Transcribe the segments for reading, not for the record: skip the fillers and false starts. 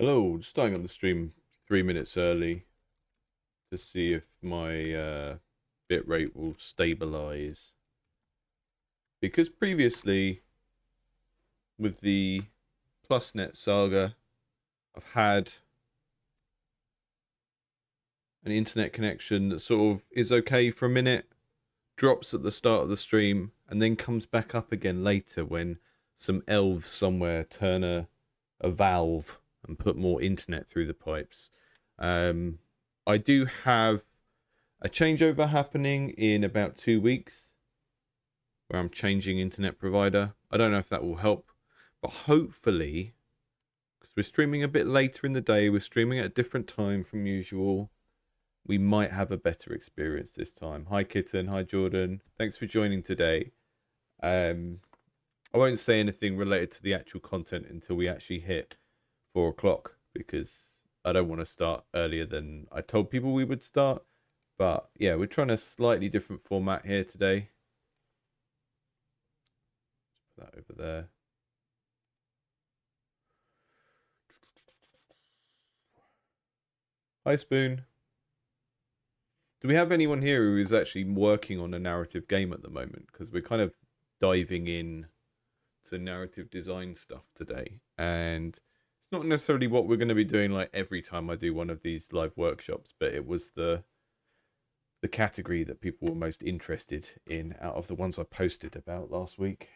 Hello, just starting on the stream 3 minutes early to see if my bitrate will stabilize. Because previously, with the PlusNet saga, I've had an internet connection that sort of is okay for a minute, drops at the start of the stream, and then comes back up again later when some elves somewhere turn a valve and put more internet through the pipes. I do have a changeover happening in about 2 weeks where I'm changing internet provider. I don't know if that will help, but hopefully, because we're streaming a bit later in the day, we're streaming at a different time from usual, we might have a better experience this time. Hi Kitten, hi Jordan. Thanks for joining today. I won't say anything related to the actual content until we actually hit 4 o'clock because I don't want to start earlier than I told people we would start. But yeah, we're trying a slightly different format here today. Put that over there. Hi Spoon. Do we have anyone here who is actually working on a narrative game at the moment? Because we're kind of diving in to narrative design stuff today. And it's not necessarily what we're going to be doing like every time I do one of these live workshops, but it was the category that people were most interested in out of the ones I posted about last week.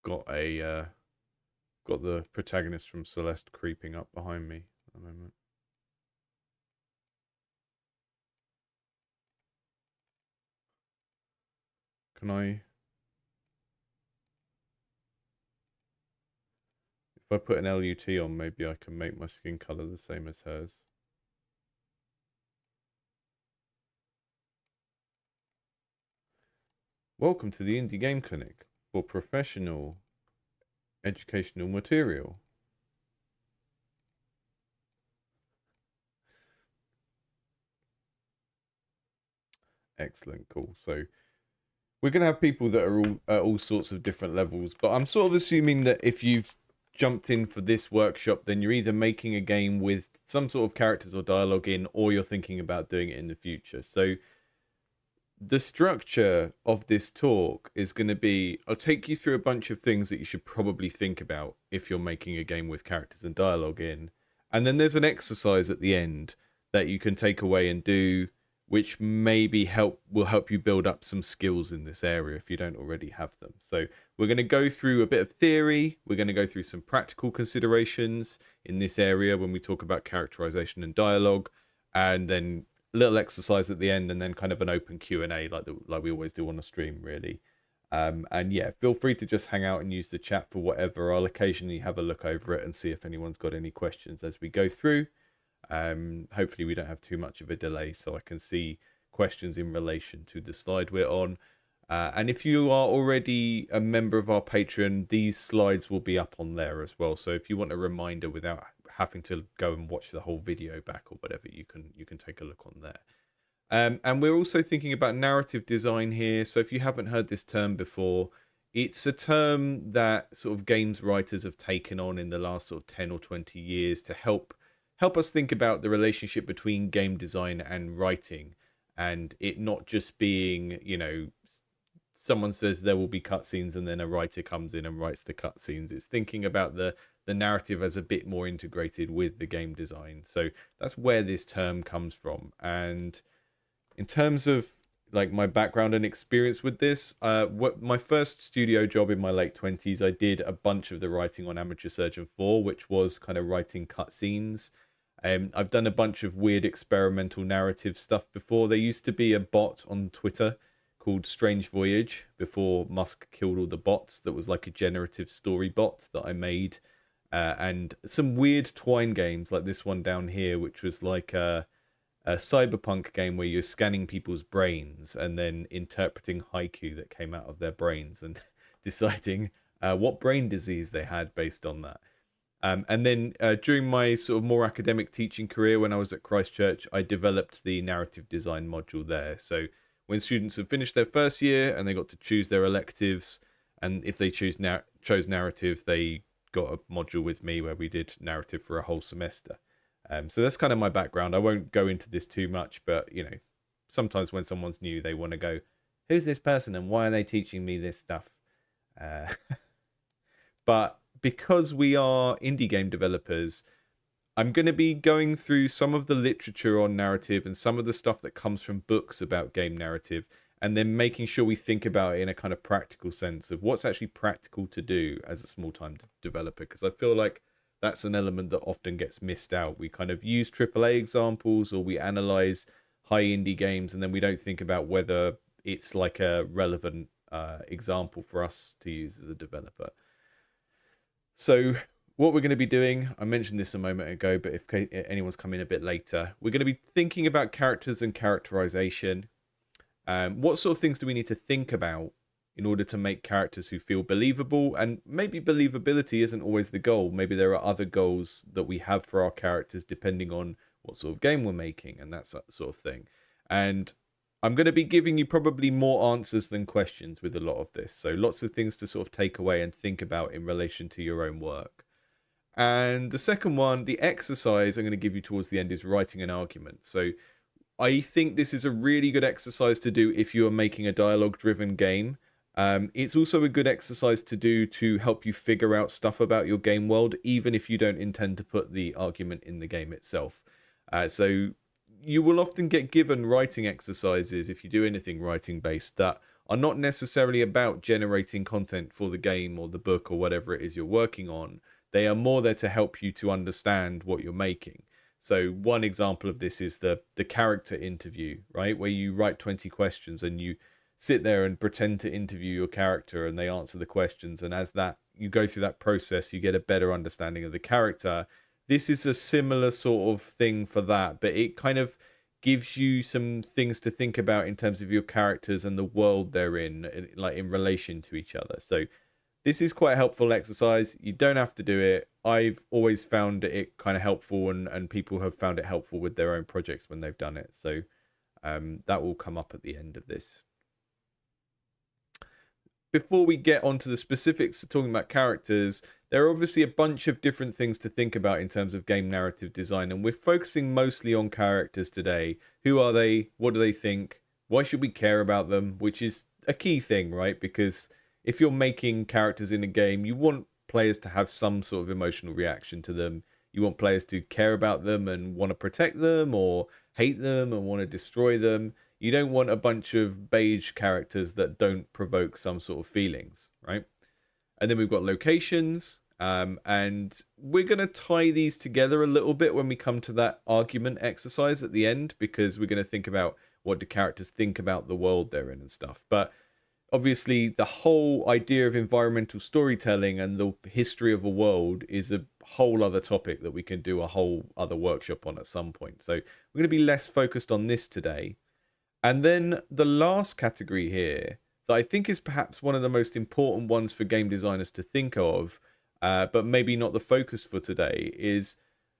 Got the protagonist from Celeste creeping up behind me at the moment. Can I? If I put an LUT on, maybe I can make my skin color the same as hers. Welcome to the Indie Game Clinic for professional educational material. Excellent, cool. So we're going to have people that are all at all sorts of different levels, but I'm sort of assuming that if you've jumped in for this workshop, then you're either making a game with some sort of characters or dialogue in, or you're thinking about doing it in the future. So the structure of this talk is going to be, I'll take you through a bunch of things that you should probably think about if you're making a game with characters and dialogue in. And then there's an exercise at the end that you can take away and do, which maybe will help you build up some skills in this area if you don't already have them. So we're going to go through a bit of theory. We're going to go through some practical considerations in this area when we talk about characterization and dialogue, and then little exercise at the end, and then kind of an open Q&A like we always do on a stream, really. And yeah, feel free to just hang out and use the chat for whatever. I'll occasionally have a look over it and see if anyone's got any questions as we go through. Hopefully we don't have too much of a delay so I can see questions in relation to the slide we're on. And if you are already a member of our Patreon, these slides will be up on there as well. So if you want a reminder without having to go and watch the whole video back or whatever, you can take a look on there. And we're also thinking about narrative design here. So if you haven't heard this term before, it's a term that sort of games writers have taken on in the last sort of 10 or 20 years to help us think about the relationship between game design and writing, and it not just being, you know, someone says there will be cutscenes and then a writer comes in and writes the cutscenes. It's thinking about the narrative as a bit more integrated with the game design. So that's where this term comes from. And in terms of like my background and experience with this, my first studio job in my late 20s, I did a bunch of the writing on Amateur Surgeon 4, which was kind of writing cutscenes. I've done a bunch of weird experimental narrative stuff before. There used to be a bot on Twitter called Strange Voyage before Musk killed all the bots. That was like a generative story bot that I made. And some weird Twine games like this one down here, which was like a cyberpunk game where you're scanning people's brains and then interpreting haiku that came out of their brains and deciding what brain disease they had based on that. And then during my sort of more academic teaching career, when I was at Christchurch, I developed the narrative design module there. So when students had finished their first year and they got to choose their electives, and if they chose narrative, they got a module with me where we did narrative for a whole semester. So that's kind of my background. I won't go into this too much, but you know, sometimes when someone's new, they want to go, "Who's this person and why are they teaching me this stuff?" But because we are indie game developers, I'm going to be going through some of the literature on narrative and some of the stuff that comes from books about game narrative, and then making sure we think about it in a kind of practical sense of what's actually practical to do as a small-time developer, because I feel like that's an element that often gets missed out. We kind of use AAA examples or we analyze high indie games, and then we don't think about whether it's like a relevant example for us to use as a developer. So what we're going to be doing, I mentioned this a moment ago, but if anyone's come in a bit later, we're going to be thinking about characters and characterization. What sort of things do we need to think about in order to make characters who feel believable? And maybe believability isn't always the goal. Maybe there are other goals that we have for our characters depending on what sort of game we're making and that sort of thing. And I'm going to be giving you probably more answers than questions with a lot of this. So lots of things to sort of take away and think about in relation to your own work. And the second one, the exercise I'm going to give you towards the end, is writing an argument. So I think this is a really good exercise to do if you are making a dialogue-driven game. It's also a good exercise to do to help you figure out stuff about your game world, even if you don't intend to put the argument in the game itself. So you will often get given writing exercises, if you do anything writing based, that are not necessarily about generating content for the game or the book or whatever it is you're working on. They are more there to help you to understand what you're making. So one example of this is the character interview, right? Where you write 20 questions and you sit there and pretend to interview your character and they answer the questions. And as that you go through that process, you get a better understanding of the character. This is a similar sort of thing for that, but it kind of gives you some things to think about in terms of your characters and the world they're in, like in relation to each other. So this is quite a helpful exercise. You don't have to do it. I've always found it kind of helpful, and people have found it helpful with their own projects when they've done it. So that will come up at the end of this. Before we get onto the specifics of talking about characters, there are obviously a bunch of different things to think about in terms of game narrative design, and we're focusing mostly on characters today. Who are they? What do they think? Why should we care about them? Which is a key thing, right? Because if you're making characters in a game, you want players to have some sort of emotional reaction to them. You want players to care about them and want to protect them, or hate them and want to destroy them. You don't want a bunch of beige characters that don't provoke some sort of feelings, right? And then we've got locations, and we're going to tie these together a little bit when we come to that argument exercise at the end, because we're going to think about what do characters think about the world they're in and stuff. But obviously, the whole idea of environmental storytelling and the history of a world is a whole other topic that we can do a whole other workshop on at some point. So we're going to be less focused on this today. And then the last category here that I think is perhaps one of the most important ones for game designers to think of, but maybe not the focus for today, is,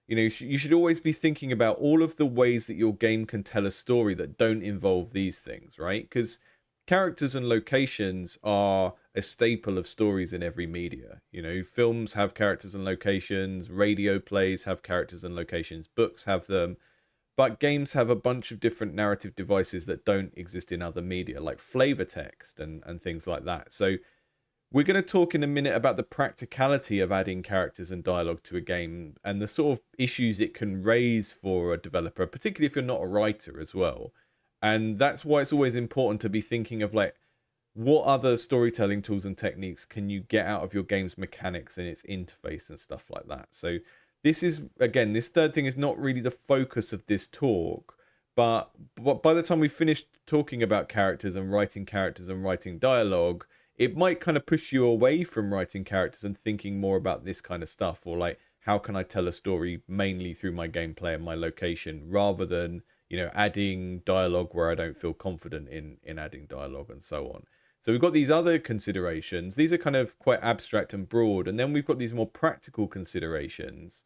you know, you should always be thinking about all of the ways that your game can tell a story that don't involve these things, right? Because characters and locations are a staple of stories in every media. You know, films have characters and locations, radio plays have characters and locations, books have them. But games have a bunch of different narrative devices that don't exist in other media, like flavor text and things like that. So we're going to talk in a minute about the practicality of adding characters and dialogue to a game and the sort of issues it can raise for a developer, particularly if you're not a writer as well. And that's why it's always important to be thinking of, like, what other storytelling tools and techniques can you get out of your game's mechanics and its interface and stuff like that. So this is, again, this third thing is not really the focus of this talk, but by the time we finish talking about characters and writing dialogue, it might kind of push you away from writing characters and thinking more about this kind of stuff, or like, how can I tell a story mainly through my gameplay and my location, rather than, you know, adding dialogue where I don't feel confident in adding dialogue and so on. So we've got these other considerations. These are kind of quite abstract and broad. And then we've got these more practical considerations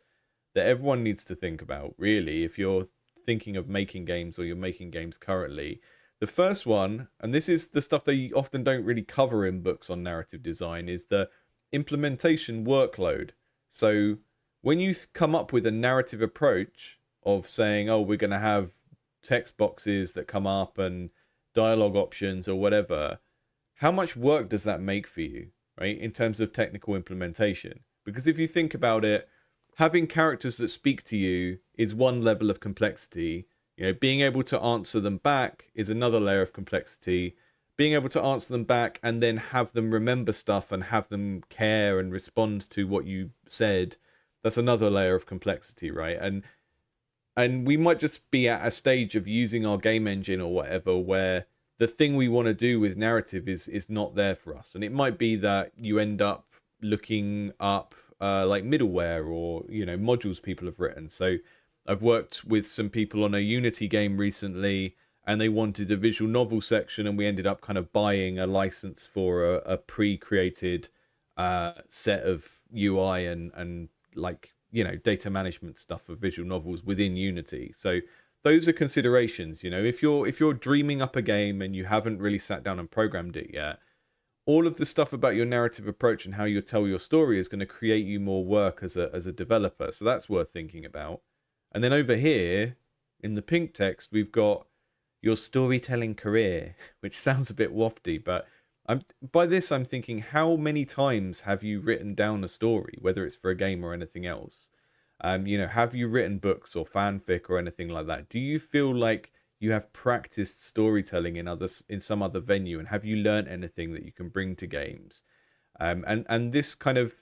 that everyone needs to think about, really, if you're thinking of making games or you're making games currently. The first one, and this is the stuff they often don't really cover in books on narrative design, is the implementation workload. So when you come up with a narrative approach of saying, oh, we're going to have text boxes that come up and dialogue options or whatever, how much work does that make for you, right, in terms of technical implementation? Because if you think about it, having characters that speak to you is one level of complexity. You know, being able to answer them back is another layer of complexity. Being able to answer them back and then have them remember stuff and have them care and respond to what you said, that's another layer of complexity, right? And we might just be at a stage of using our game engine or whatever where the thing we want to do with narrative is not there for us. And it might be that you end up looking up like middleware or, you know, modules people have written. So I've worked with some people on a Unity game recently, and they wanted a visual novel section, and we ended up kind of buying a license for a pre-created set of UI and like, you know, data management stuff for visual novels within Unity. So those are considerations. You know, if you're dreaming up a game and you haven't really sat down and programmed it yet, all of the stuff about your narrative approach and how you tell your story is going to create you more work as a developer. So that's worth thinking about. And then over here in the pink text, we've got your storytelling career, which sounds a bit wafty, but by this I'm thinking, how many times have you written down a story, whether it's for a game or anything else? You know, have you written books or fanfic or anything like that? Do you feel like you have practiced storytelling in some other venue, and have you learned anything that you can bring to games? And this kind of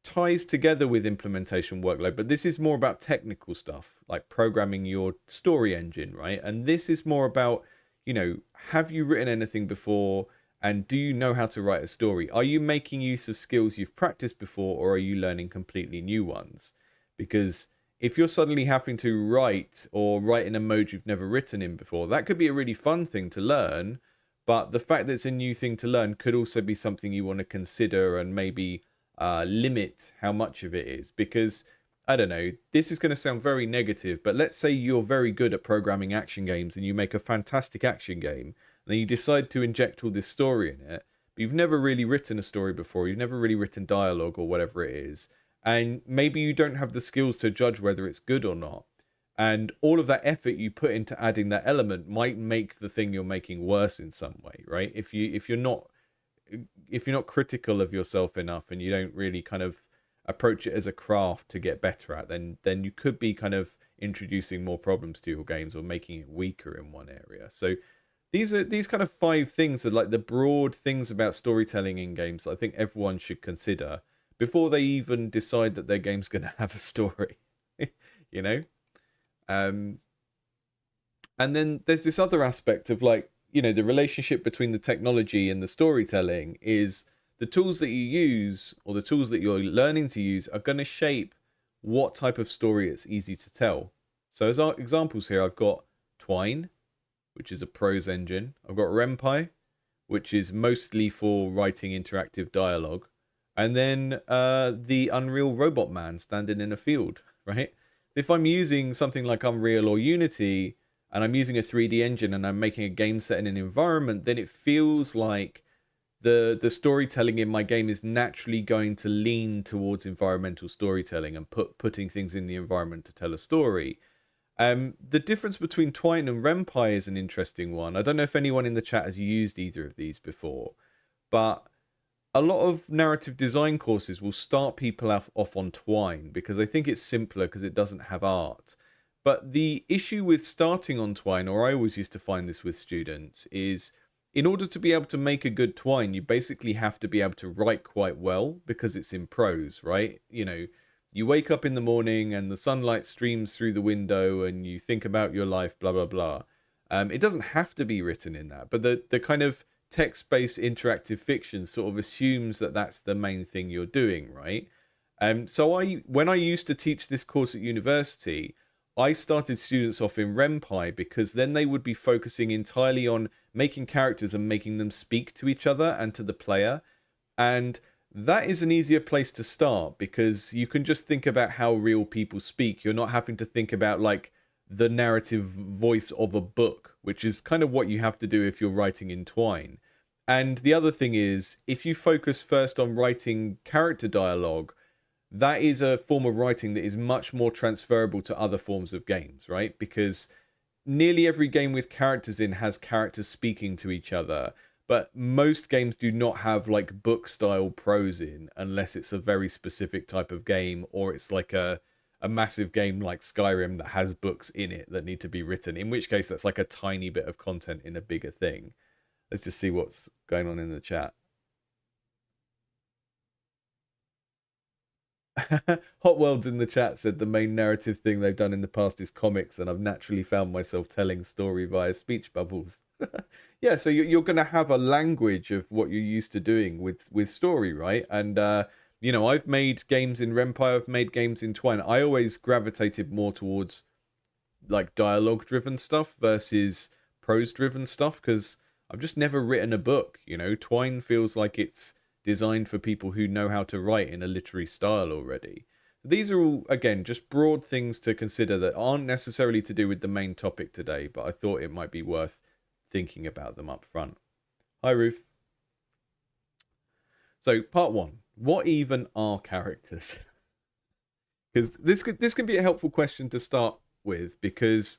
ties together with implementation workload, but this is more about technical stuff like programming your story engine, right? And this is more about, you know, have you written anything before, and do you know how to write a story? Are you making use of skills you've practiced before, or are you learning completely new ones? Because if you're suddenly having to write in a mode you've never written in before, that could be a really fun thing to learn, but the fact that it's a new thing to learn could also be something you want to consider and maybe limit how much of it is. Because, I don't know, this is going to sound very negative, but let's say you're very good at programming action games and you make a fantastic action game, and then you decide to inject all this story in it, but you've never really written a story before, you've never really written dialogue or whatever it is, and maybe you don't have the skills to judge whether it's good or not. And all of that effort you put into adding that element might make the thing you're making worse in some way, right? If you're not critical of yourself enough and you don't really kind of approach it as a craft to get better at, then you could be kind of introducing more problems to your games or making it weaker in one area. So these kind of 5 things are like the broad things about storytelling in games I think everyone should consider before they even decide that their game's going to have a story. You know? And then there's this other aspect of, like, you know, the relationship between the technology and the storytelling is the tools that you use, or the tools that you're learning to use, are going to shape what type of story it's easy to tell. So as our examples here, I've got Twine, which is a prose engine. I've got Ren'Py, which is mostly for writing interactive dialogue. And then the Unreal Robot Man standing in a field, right? If I'm using something like Unreal or Unity, and I'm using a 3D engine and I'm making a game set in an environment, then it feels like the storytelling in my game is naturally going to lean towards environmental storytelling and putting things in the environment to tell a story. The difference between Twine and Ren'Py is an interesting one. I don't know if anyone in the chat has used either of these before, but a lot of narrative design courses will start people off on Twine because they think it's simpler because it doesn't have art. But the issue with starting on Twine, or I always used to find this with students, is in order to be able to make a good Twine, you basically have to be able to write quite well because it's in prose, right? You know, you wake up in the morning and the sunlight streams through the window and you think about your life, blah, blah, blah. It doesn't have to be written in that, but the kind of text-based interactive fiction sort of assumes that that's the main thing you're doing, right? So when I used to teach this course at university, I started students off in Renpai because then they would be focusing entirely on making characters and making them speak to each other and to the player. And that is an easier place to start because you can just think about how real people speak. You're not having to think about like the narrative voice of a book, which is kind of what you have to do if you're writing in Twine. And the other thing is, if you focus first on writing character dialogue, that is a form of writing that is much more transferable to other forms of games, right? Because nearly every game with characters in has characters speaking to each other, but most games do not have like book style prose in unless it's a very specific type of game, or it's like a massive game like Skyrim that has books in it that need to be written, in which case that's like a tiny bit of content in a bigger thing. Let's just see what's going on in the chat. Hot Worlds in the chat said the main narrative thing they've done in the past is comics, and I've naturally found myself telling story via speech bubbles. Yeah, so you're going to have a language of what you're used to doing with story, right? And you know, I've made games in Renpai, I've made games in Twine. I always gravitated more towards like dialogue driven stuff versus prose driven stuff because I've just never written a book. You know, Twine feels like it's designed for people who know how to write in a literary style already. These are all, again, just broad things to consider that aren't necessarily to do with the main topic today, but I thought it might be worth thinking about them up front. Hi, Ruth. So, part one, what even are characters? Because this can be a helpful question to start with, because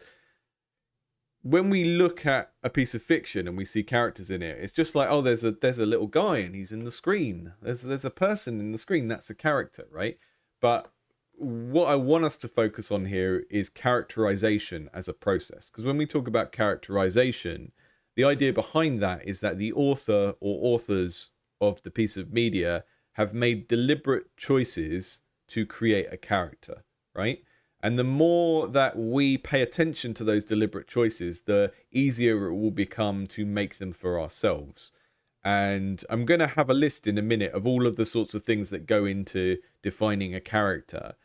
when we look at a piece of fiction and we see characters in it, it's just like, oh, there's a little guy and he's in the screen. There's a person in the screen. That's a character, right? But what I want us to focus on here is characterization as a process. Because when we talk about characterization, the idea behind that is that the author or authors of the piece of media have made deliberate choices to create a character, right? And the more that we pay attention to those deliberate choices, the easier it will become to make them for ourselves. And I'm going to have a list in a minute of all of the sorts of things that go into defining a character.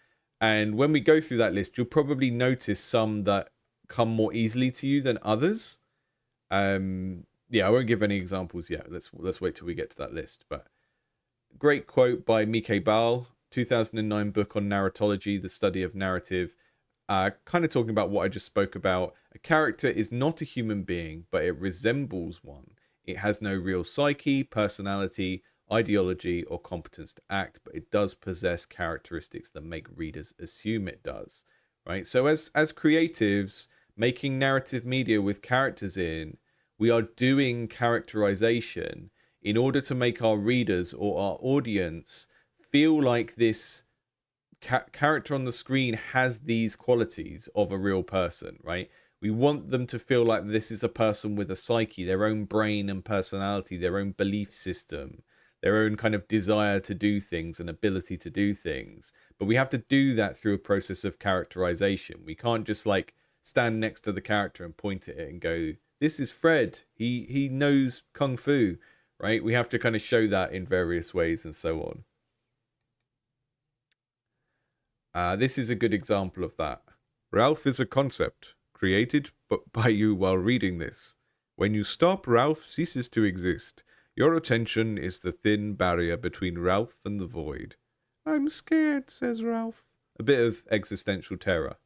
And when we go through that list, you'll probably notice some that come more easily to you than others. Yeah, I won't give any examples yet. Let's wait till we get to that list. But great quote by Mike Baal, 2009 book on narratology, the study of narrative, kind of talking about what I just spoke about. A character is not a human being, but it resembles one. It has no real psyche, personality, ideology, or competence to act, but it does possess characteristics that make readers assume it does. Right? So as creatives making narrative media with characters in, we are doing characterization in order to make our readers or our audience feel like this character on the screen has these qualities of a real person, right? We want them to feel like this is a person with a psyche, their own brain and personality, their own belief system, their own kind of desire to do things and ability to do things. But we have to do that through a process of characterization. We can't just like stand next to the character and point at it and go, this is Fred. He knows Kung Fu, right? We have to kind of show that in various ways and so on. This is a good example of that. Ralph is a concept created by you while reading this. When you stop, Ralph ceases to exist. Your attention is the thin barrier between Ralph and the void. I'm scared, says Ralph. A bit of existential terror.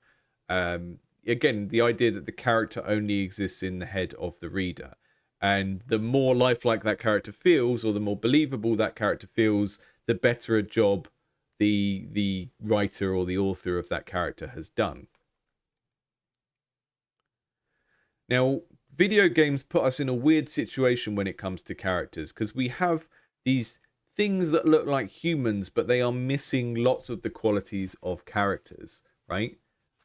Again, the idea that the character only exists in the head of the reader. And the more lifelike that character feels, or the more believable that character feels, the better a job the writer or the author of that character has done. Now, video games put us in a weird situation when it comes to characters, because we have these things that look like humans, but they are missing lots of the qualities of characters, right?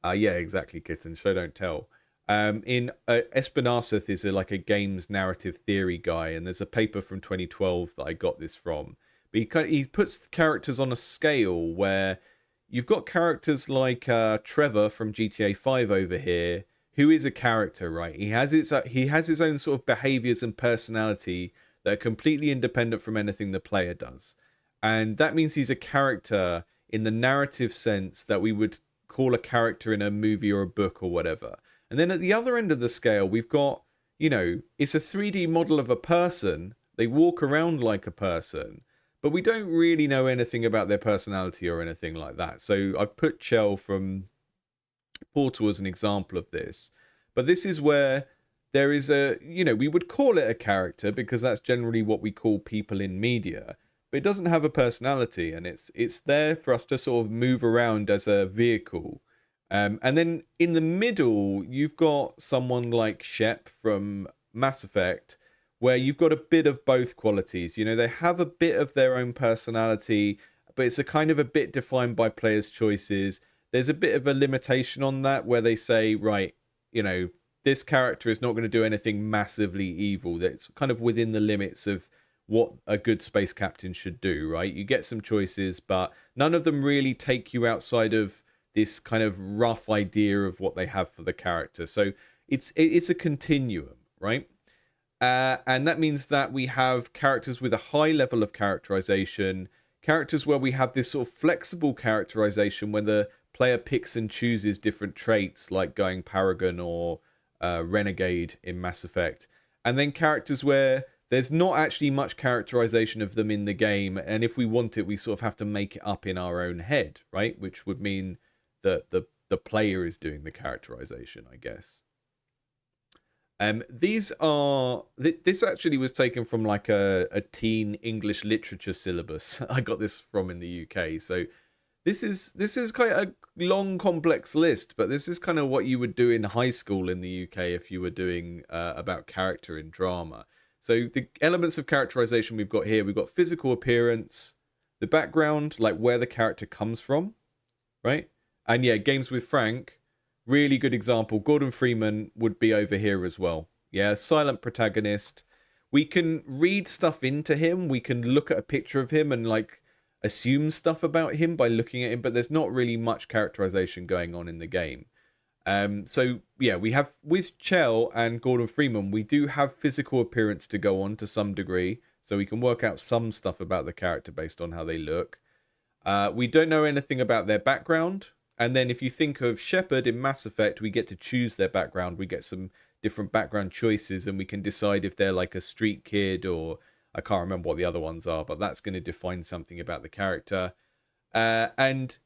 Yeah, exactly, Kitten. Show don't tell. In Espinaseth is like a games narrative theory guy, and there's a paper from 2012 that I got this from. But he puts characters on a scale where you've got characters like Trevor from GTA 5 over here, who is a character, right? He has his own sort of behaviors and personality that are completely independent from anything the player does. And that means he's a character in the narrative sense that we would call a character in a movie or a book or whatever. And then at the other end of the scale, we've got, it's a 3D model of a person. They walk around like a person, but we don't really know anything about their personality or anything like that. So I've put Chell from Portal as an example of this. But this is where there is we would call it a character because that's generally what we call people in media. But it doesn't have a personality, and it's there for us to sort of move around as a vehicle. And then in the middle, you've got someone like Shep from Mass Effect, where you've got a bit of both qualities. They have a bit of their own personality, but it's a kind of a bit defined by players' choices. There's a bit of a limitation on that where they say, right, this character is not going to do anything massively evil. That's kind of within the limits of what a good space captain should do, right? You get some choices, but none of them really take you outside of this kind of rough idea of what they have for the character. So it's a continuum, right? And that means that we have characters with a high level of characterization, characters where we have this sort of flexible characterization when the player picks and chooses different traits, like going Paragon or Renegade in Mass Effect. And then characters where there's not actually much characterization of them in the game, and if we want it, we sort of have to make it up in our own head, right? Which would mean that the player is doing the characterization, I guess. This actually was taken from like a teen English literature syllabus. I got this from in the UK. So this is quite a long, complex list, but this is kind of what you would do in high school in the UK if you were doing about character in drama. So the elements of characterization we've got here, we've got physical appearance, the background, like where the character comes from, right? And yeah, Games with Frank, really good example. Gordon Freeman would be over here as well. Yeah, silent protagonist. We can read stuff into him. We can look at a picture of him and like assume stuff about him by looking at him, but there's not really much characterization going on in the game. So yeah, we have with Chell and Gordon Freeman, we do have physical appearance to go on to some degree, so we can work out some stuff about the character based on how they look. We don't know anything about their background, and then if you think of Shepard in Mass Effect, we get to choose their background. We get some different background choices, and we can decide if they're like a street kid or I can't remember what the other ones are, but that's going to define something about the character. And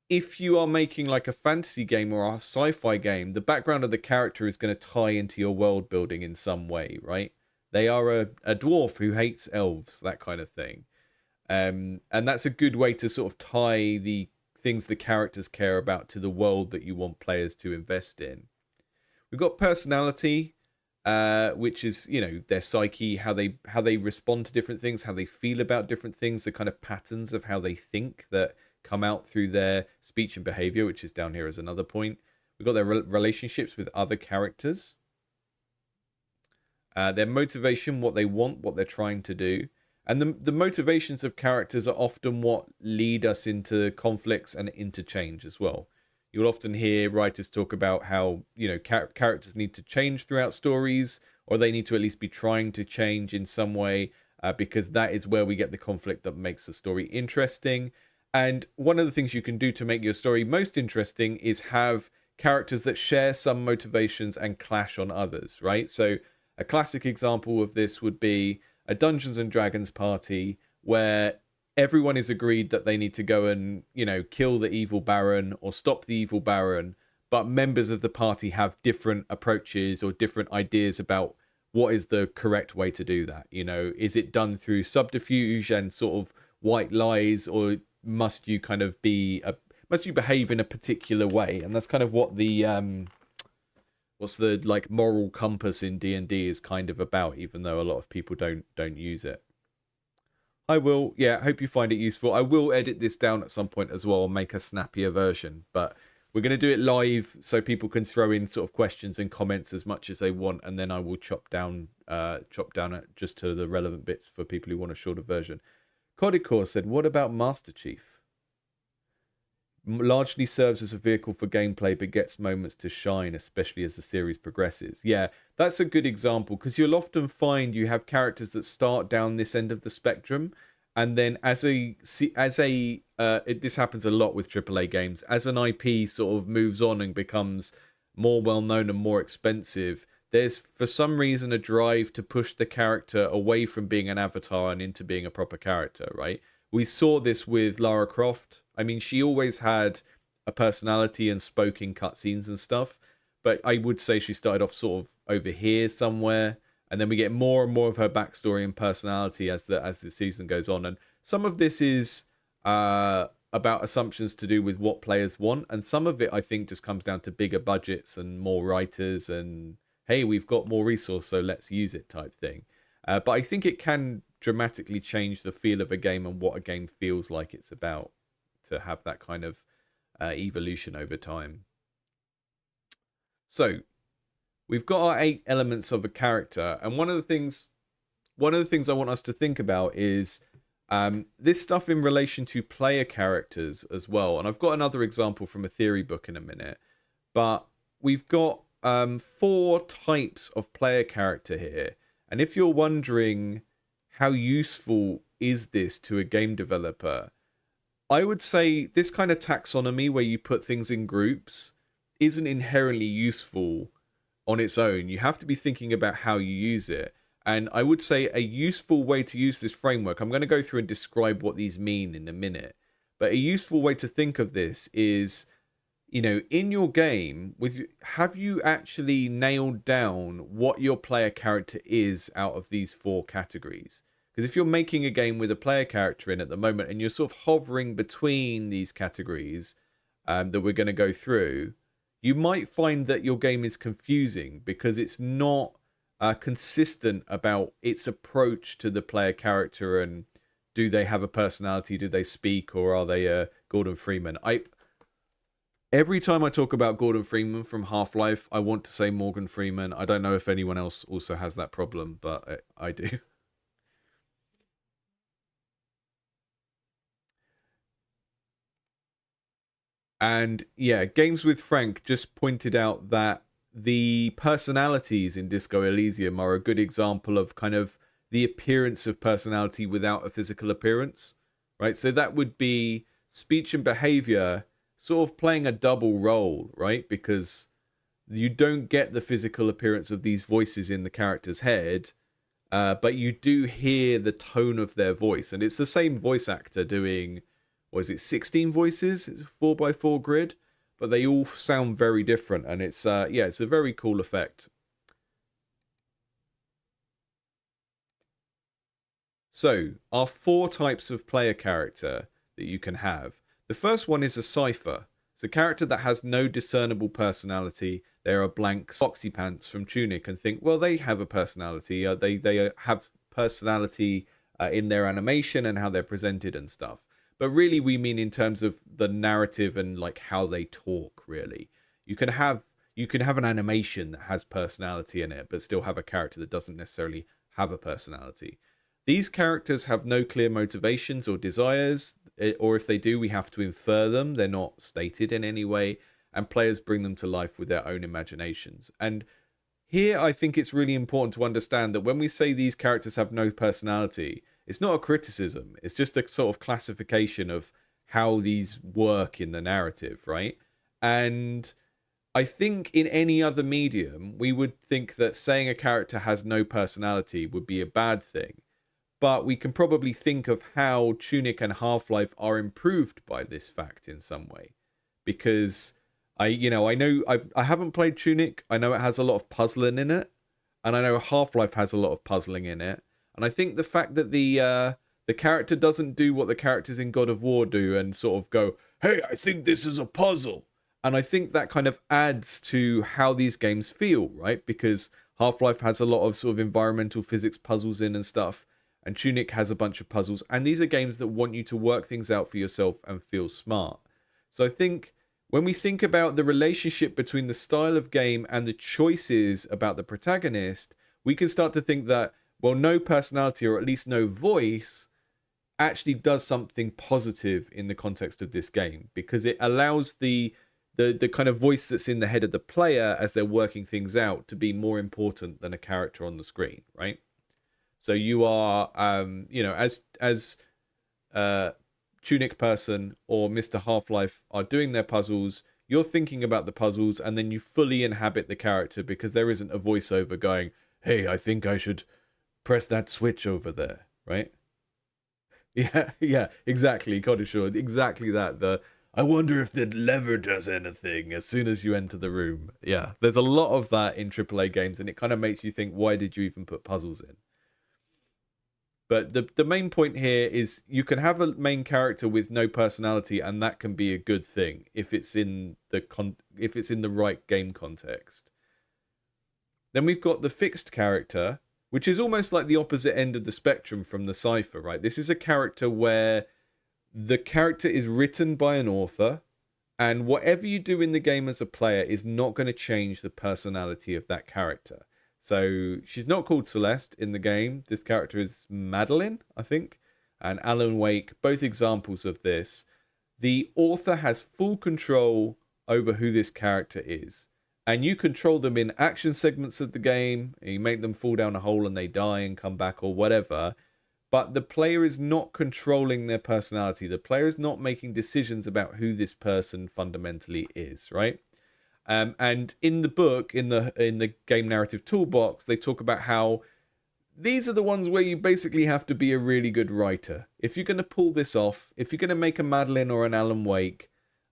if you are making like a fantasy game or a sci-fi game, the background of the character is going to tie into your world building in some way, right? They are a dwarf who hates elves, that kind of thing. And that's a good way to sort of tie the things the characters care about to the world that you want players to invest in. We've got personality, which is, their psyche, how they respond to different things, how they feel about different things, the kind of patterns of how they think that come out through their speech and behavior, which is down here as another point. We've got their relationships with other characters, their motivation, what they want, what they're trying to do. And the motivations of characters are often what lead us into conflicts and interchange as well. You'll often hear writers talk about how, characters need to change throughout stories, or they need to at least be trying to change in some way, because that is where we get the conflict that makes the story interesting. And one of the things you can do to make your story most interesting is have characters that share some motivations and clash on others, right? So a classic example of this would be a Dungeons and Dragons party where everyone is agreed that they need to go and, kill the evil Baron or stop the evil Baron, but members of the party have different approaches or different ideas about what is the correct way to do that. Is it done through subterfuge and sort of white lies, or must you behave in a particular way? And that's kind of what the what's the like moral compass in D&D is kind of about, even though a lot of people don't use it. I will, I hope you find it useful. I will edit this down at some point as well and make a snappier version, but we're going to do it live so people can throw in sort of questions and comments as much as they want, and then I will chop down it just to the relevant bits for people who want a shorter version. Codicor said, what about Master Chief? Largely serves as a vehicle for gameplay, but gets moments to shine, especially as the series progresses. Yeah, that's a good example, because you'll often find you have characters that start down this end of the spectrum, and then this happens a lot with AAA games. As an IP sort of moves on and becomes more well known and more expensive, there's for some reason a drive to push the character away from being an avatar and into being a proper character, right? We saw this with Lara Croft. I mean, she always had a personality and spoke in cutscenes and stuff, but I would say she started off sort of over here somewhere, and then we get more and more of her backstory and personality as the season goes on. And some of this is about assumptions to do with what players want, and some of it I think just comes down to bigger budgets and more writers and hey, we've got more resource, so let's use it type thing. But I think it can dramatically change the feel of a game and what a game feels like it's about to have that kind of evolution over time. So we've got our 8 elements of a character, and one of the things I want us to think about is this stuff in relation to player characters as well. And I've got another example from a theory book in a minute, but we've got 4 types of player character here. And if you're wondering how useful is this to a game developer, I would say this kind of taxonomy where you put things in groups isn't inherently useful on its own. You have to be thinking about how you use it. And I would say a useful way to use this framework, I'm going to go through and describe what these mean in a minute, but a useful way to think of this is, you know, in your game, have you actually nailed down what your player character is out of these 4 categories? Because if you're making a game with a player character in at the moment and you're sort of hovering between these categories that we're going to go through, you might find that your game is confusing because it's not consistent about its approach to the player character and do they have a personality, do they speak, or are they Gordon Freeman? Every time I talk about Gordon Freeman from Half-Life, I want to say Morgan Freeman. I don't know if anyone else also has that problem, but I do. And yeah, Games with Frank just pointed out that the personalities in Disco Elysium are a good example of kind of the appearance of personality without a physical appearance, right? So that would be speech and behavior sort of playing a double role, right? Because you don't get the physical appearance of these voices in the character's head, but you do hear the tone of their voice. And it's the same voice actor doing, what is it, 16 voices? It's a 4x4 grid, but they all sound very different. And it's, yeah, it's a very cool effect. So, our 4 types of player character that you can have. The first one is a cipher. It's a character that has no discernible personality. They are blank Foxy Pants from Tunic and think, well, they have a personality. They have personality in their animation and how they're presented and stuff. But really, we mean in terms of the narrative and like how they talk, really. You can have an animation that has personality in it, but still have a character that doesn't necessarily have a personality. These characters have no clear motivations or desires, or if they do, we have to infer them. They're not stated in any way, and players bring them to life with their own imaginations. And here, I think it's really important to understand that when we say these characters have no personality, it's not a criticism. It's just a sort of classification of how these work in the narrative, right? And I think in any other medium, we would think that saying a character has no personality would be a bad thing. But we can probably think of how Tunic and Half-Life are improved by this fact in some way. Because I haven't played Tunic. I know it has a lot of puzzling in it. And I know Half-Life has a lot of puzzling in it. And I think the fact that the character doesn't do what the characters in God of War do and sort of go, hey, I think this is a puzzle. And I think that kind of adds to how these games feel, right? Because Half-Life has a lot of sort of environmental physics puzzles in and stuff. And Tunic has a bunch of puzzles. And these are games that want you to work things out for yourself and feel smart. So I think when we think about the relationship between the style of game and the choices about the protagonist, we can start to think that, well, no personality or at least no voice actually does something positive in the context of this game. Because it allows the kind of voice that's in the head of the player as they're working things out to be more important than a character on the screen, right? So you are, as Tunic Person or Mr. Half-Life are doing their puzzles, you're thinking about the puzzles, and then you fully inhabit the character because there isn't a voiceover going, hey, I think I should press that switch over there, right? Yeah, exactly, Codishore, exactly that. I wonder if the lever does anything as soon as you enter the room. Yeah, there's a lot of that in AAA games, and it kind of makes you think, why did you even put puzzles in? But the main point here is you can have a main character with no personality, and that can be a good thing if it's in the right game context. Then we've got the fixed character, which is almost like the opposite end of the spectrum from the cipher, right? This is a character where the character is written by an author, and whatever you do in the game as a player is not going to change the personality of that character. So she's not called Celeste in the game. This character is Madeline, I think, and Alan Wake, both examples of this. The author has full control over who this character is. And you control them in action segments of the game. You make them fall down a hole and they die and come back or whatever. But the player is not controlling their personality. The player is not making decisions about who this person fundamentally is, right? And in the book, in the game narrative toolbox, they talk about how these are the ones where you basically have to be a really good writer. If you're going to pull this off, if you're going to make a Madeline or an Alan Wake,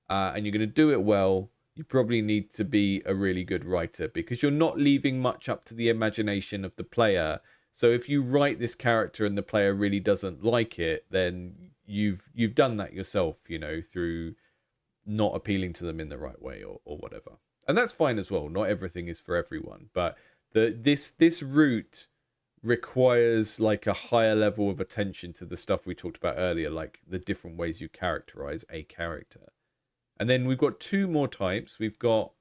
and you're going to do it well, you probably need to be a really good writer because you're not leaving much up to the imagination of the player. So if you write this character and the player really doesn't like it, then you've done that yourself, through not appealing to them in the right way or whatever. And that's fine as well. Not everything is for everyone, but this route requires like a higher level of attention to the stuff we talked about earlier, like the different ways you characterize a character. And then we've got two more types. We've got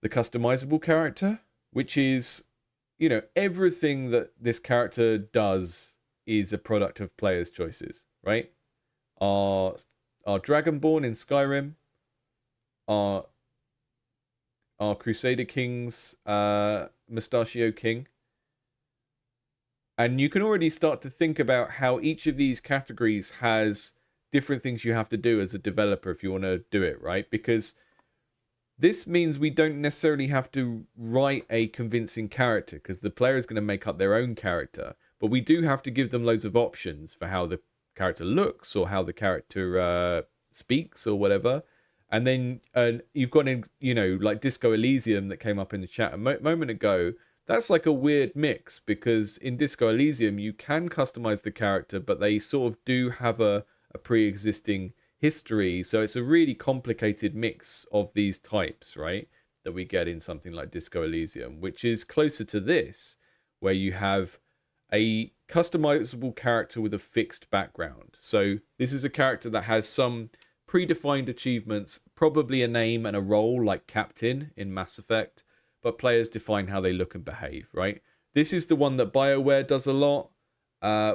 the customizable character, which is, everything that this character does is a product of players' choices, right? Our Dragonborn in Skyrim, our Crusader King's Mustachio King. And you can already start to think about how each of these categories has different things you have to do as a developer if you want to do it, right? Because this means we don't necessarily have to write a convincing character because the player is going to make up their own character. But we do have to give them loads of options for how the character looks or how the character speaks or whatever. And then you've got in, like Disco Elysium that came up in the chat a moment ago. That's like a weird mix because in Disco Elysium you can customize the character, but they sort of do have a pre-existing history. So it's a really complicated mix of these types, right? That we get in something like Disco Elysium, which is closer to this, where you have a customizable character with a fixed background. So this is a character that has some predefined achievements, probably a name and a role like Captain in Mass Effect, but players define how they look and behave, right? This is the one that BioWare does a lot.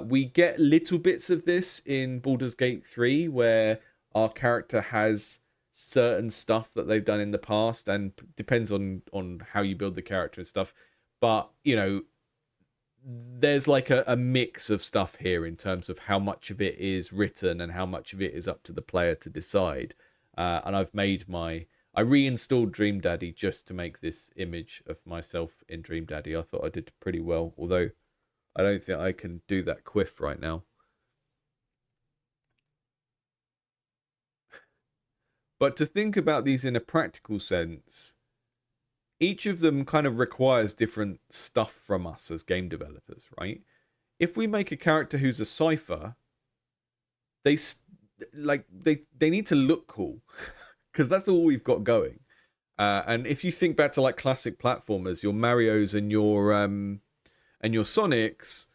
We get little bits of this in Baldur's Gate 3, where our character has certain stuff that they've done in the past, and depends on how you build the character and stuff. But, there's like a mix of stuff here in terms of how much of it is written and how much of it is up to the player to decide. And I reinstalled Dream Daddy just to make this image of myself in Dream Daddy. I thought I did pretty well, although I don't think I can do that quiff right now. But to think about these in a practical sense, each of them kind of requires different stuff from us as game developers, right? If we make a character who's a cipher, they need to look cool because that's all we've got going. And if you think back to like classic platformers, your Marios and your Sonics,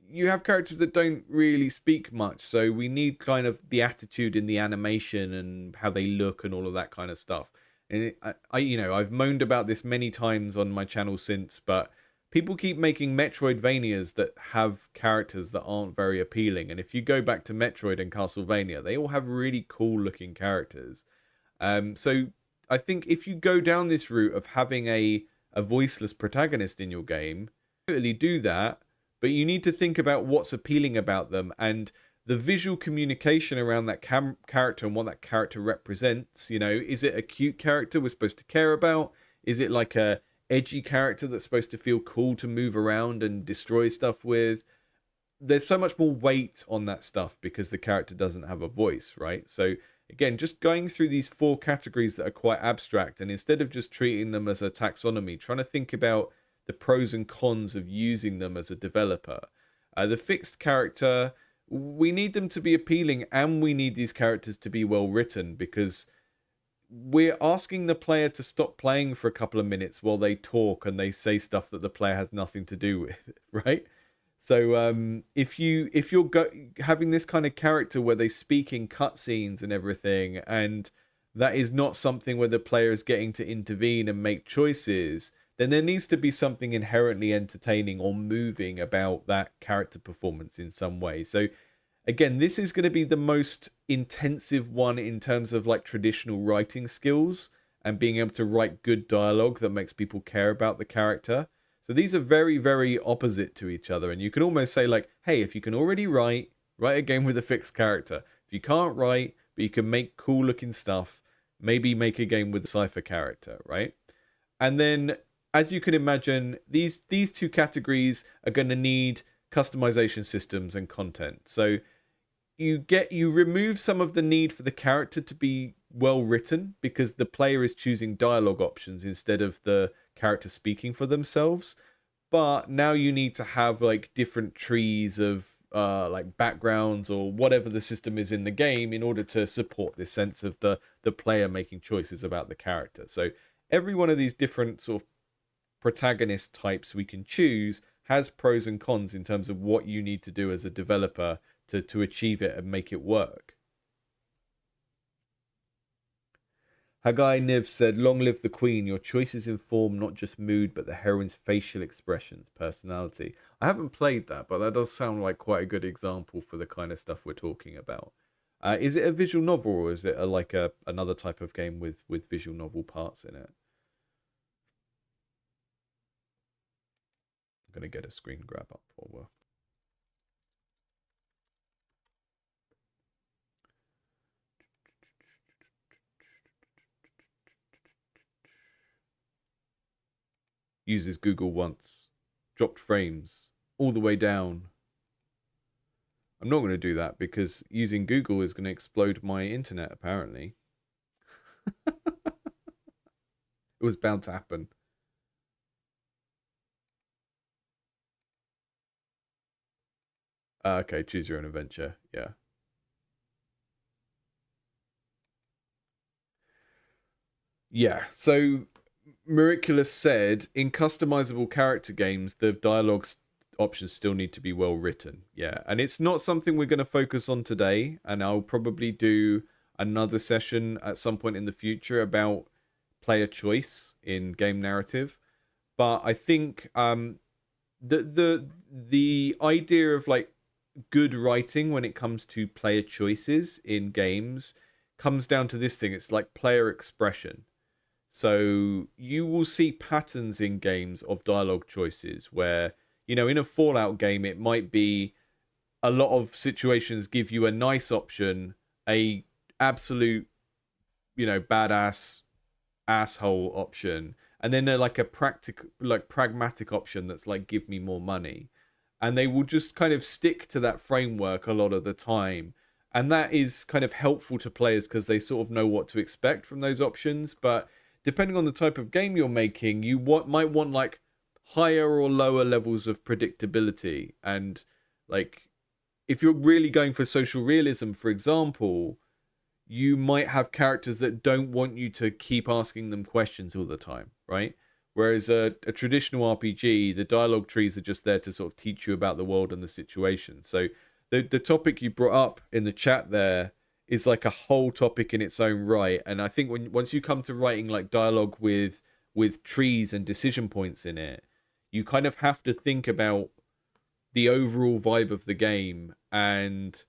you have characters that don't really speak much. So we need kind of the attitude in the animation and how they look and all of that kind of stuff. And I've moaned about this many times on my channel since, but people keep making Metroidvanias that have characters that aren't very appealing. And if you go back to Metroid and Castlevania, they all have really cool looking characters. So I think if you go down this route of having a voiceless protagonist in your game, totally do that, but you need to think about what's appealing about them. And the visual communication around that character and what that character represents. You know, is it a cute character we're supposed to care about? Is it like a edgy character that's supposed to feel cool to move around and destroy stuff with? There's so much more weight on that stuff because the character doesn't have a voice, right? So again, just going through these 4 categories that are quite abstract, and instead of just treating them as a taxonomy, trying to think about the pros and cons of using them as a developer. The fixed character, we need them to be appealing, and we need these characters to be well written, because we're asking the player to stop playing for a couple of minutes while they talk and they say stuff that the player has nothing to do with, right? So if you're having this kind of character where they speak in cutscenes and everything, and that is not something where the player is getting to intervene and make choices, then there needs to be something inherently entertaining or moving about that character performance in some way. So again, this is going to be the most intensive one in terms of like traditional writing skills and being able to write good dialogue that makes people care about the character. So these are very, very opposite to each other. And you can almost say like, hey, if you can already write a game with a fixed character. If you can't write, but you can make cool looking stuff, maybe make a game with a cipher character, right? And then, as you can imagine, these 2 categories are going to need customization systems and content. So you remove some of the need for the character to be well written because the player is choosing dialogue options instead of the character speaking for themselves. But now you need to have like different trees of like backgrounds or whatever the system is in the game in order to support this sense of the player making choices about the character. So every one of these different sort of protagonist types we can choose has pros and cons in terms of what you need to do as a developer to achieve it and make it work. Hagai Niv said, long live the Queen. Your choices inform not just mood, but the heroine's facial expressions, personality. I haven't played that, but that does sound like quite a good example for the kind of stuff we're talking about. Is it a visual novel, or is it another type of game with visual novel parts in it? I'm going to get a screen grab up while we're... Uses Google once. Dropped frames all the way down. I'm not going to do that because using Google is going to explode my internet, apparently. It was bound to happen. Okay, choose your own adventure. Yeah. Yeah, so Miraculous said, in customizable character games, the dialogue options still need to be well written. Yeah, and it's not something we're going to focus on today, and I'll probably do another session at some point in the future about player choice in game narrative. But I think the idea of like good writing when it comes to player choices in games comes down to this thing. It's like player expression. So you will see patterns in games of dialogue choices where, you know, in a Fallout game, it might be a lot of situations give you a nice option, a absolute, you know, badass asshole option, and then they're like a pragmatic option that's like, give me more money. And they will just kind of stick to that framework a lot of the time. And that is kind of helpful to players because they sort of know what to expect from those options. But depending on the type of game you're making, you might want like higher or lower levels of predictability. And like, if you're really going for social realism, for example, you might have characters that don't want you to keep asking them questions all the time, right? Whereas a traditional RPG, the dialogue trees are just there to sort of teach you about the world and the situation. So the topic you brought up in the chat there is like a whole topic in its own right. And I think once you come to writing like dialogue with trees and decision points in it, you kind of have to think about the overall vibe of the game and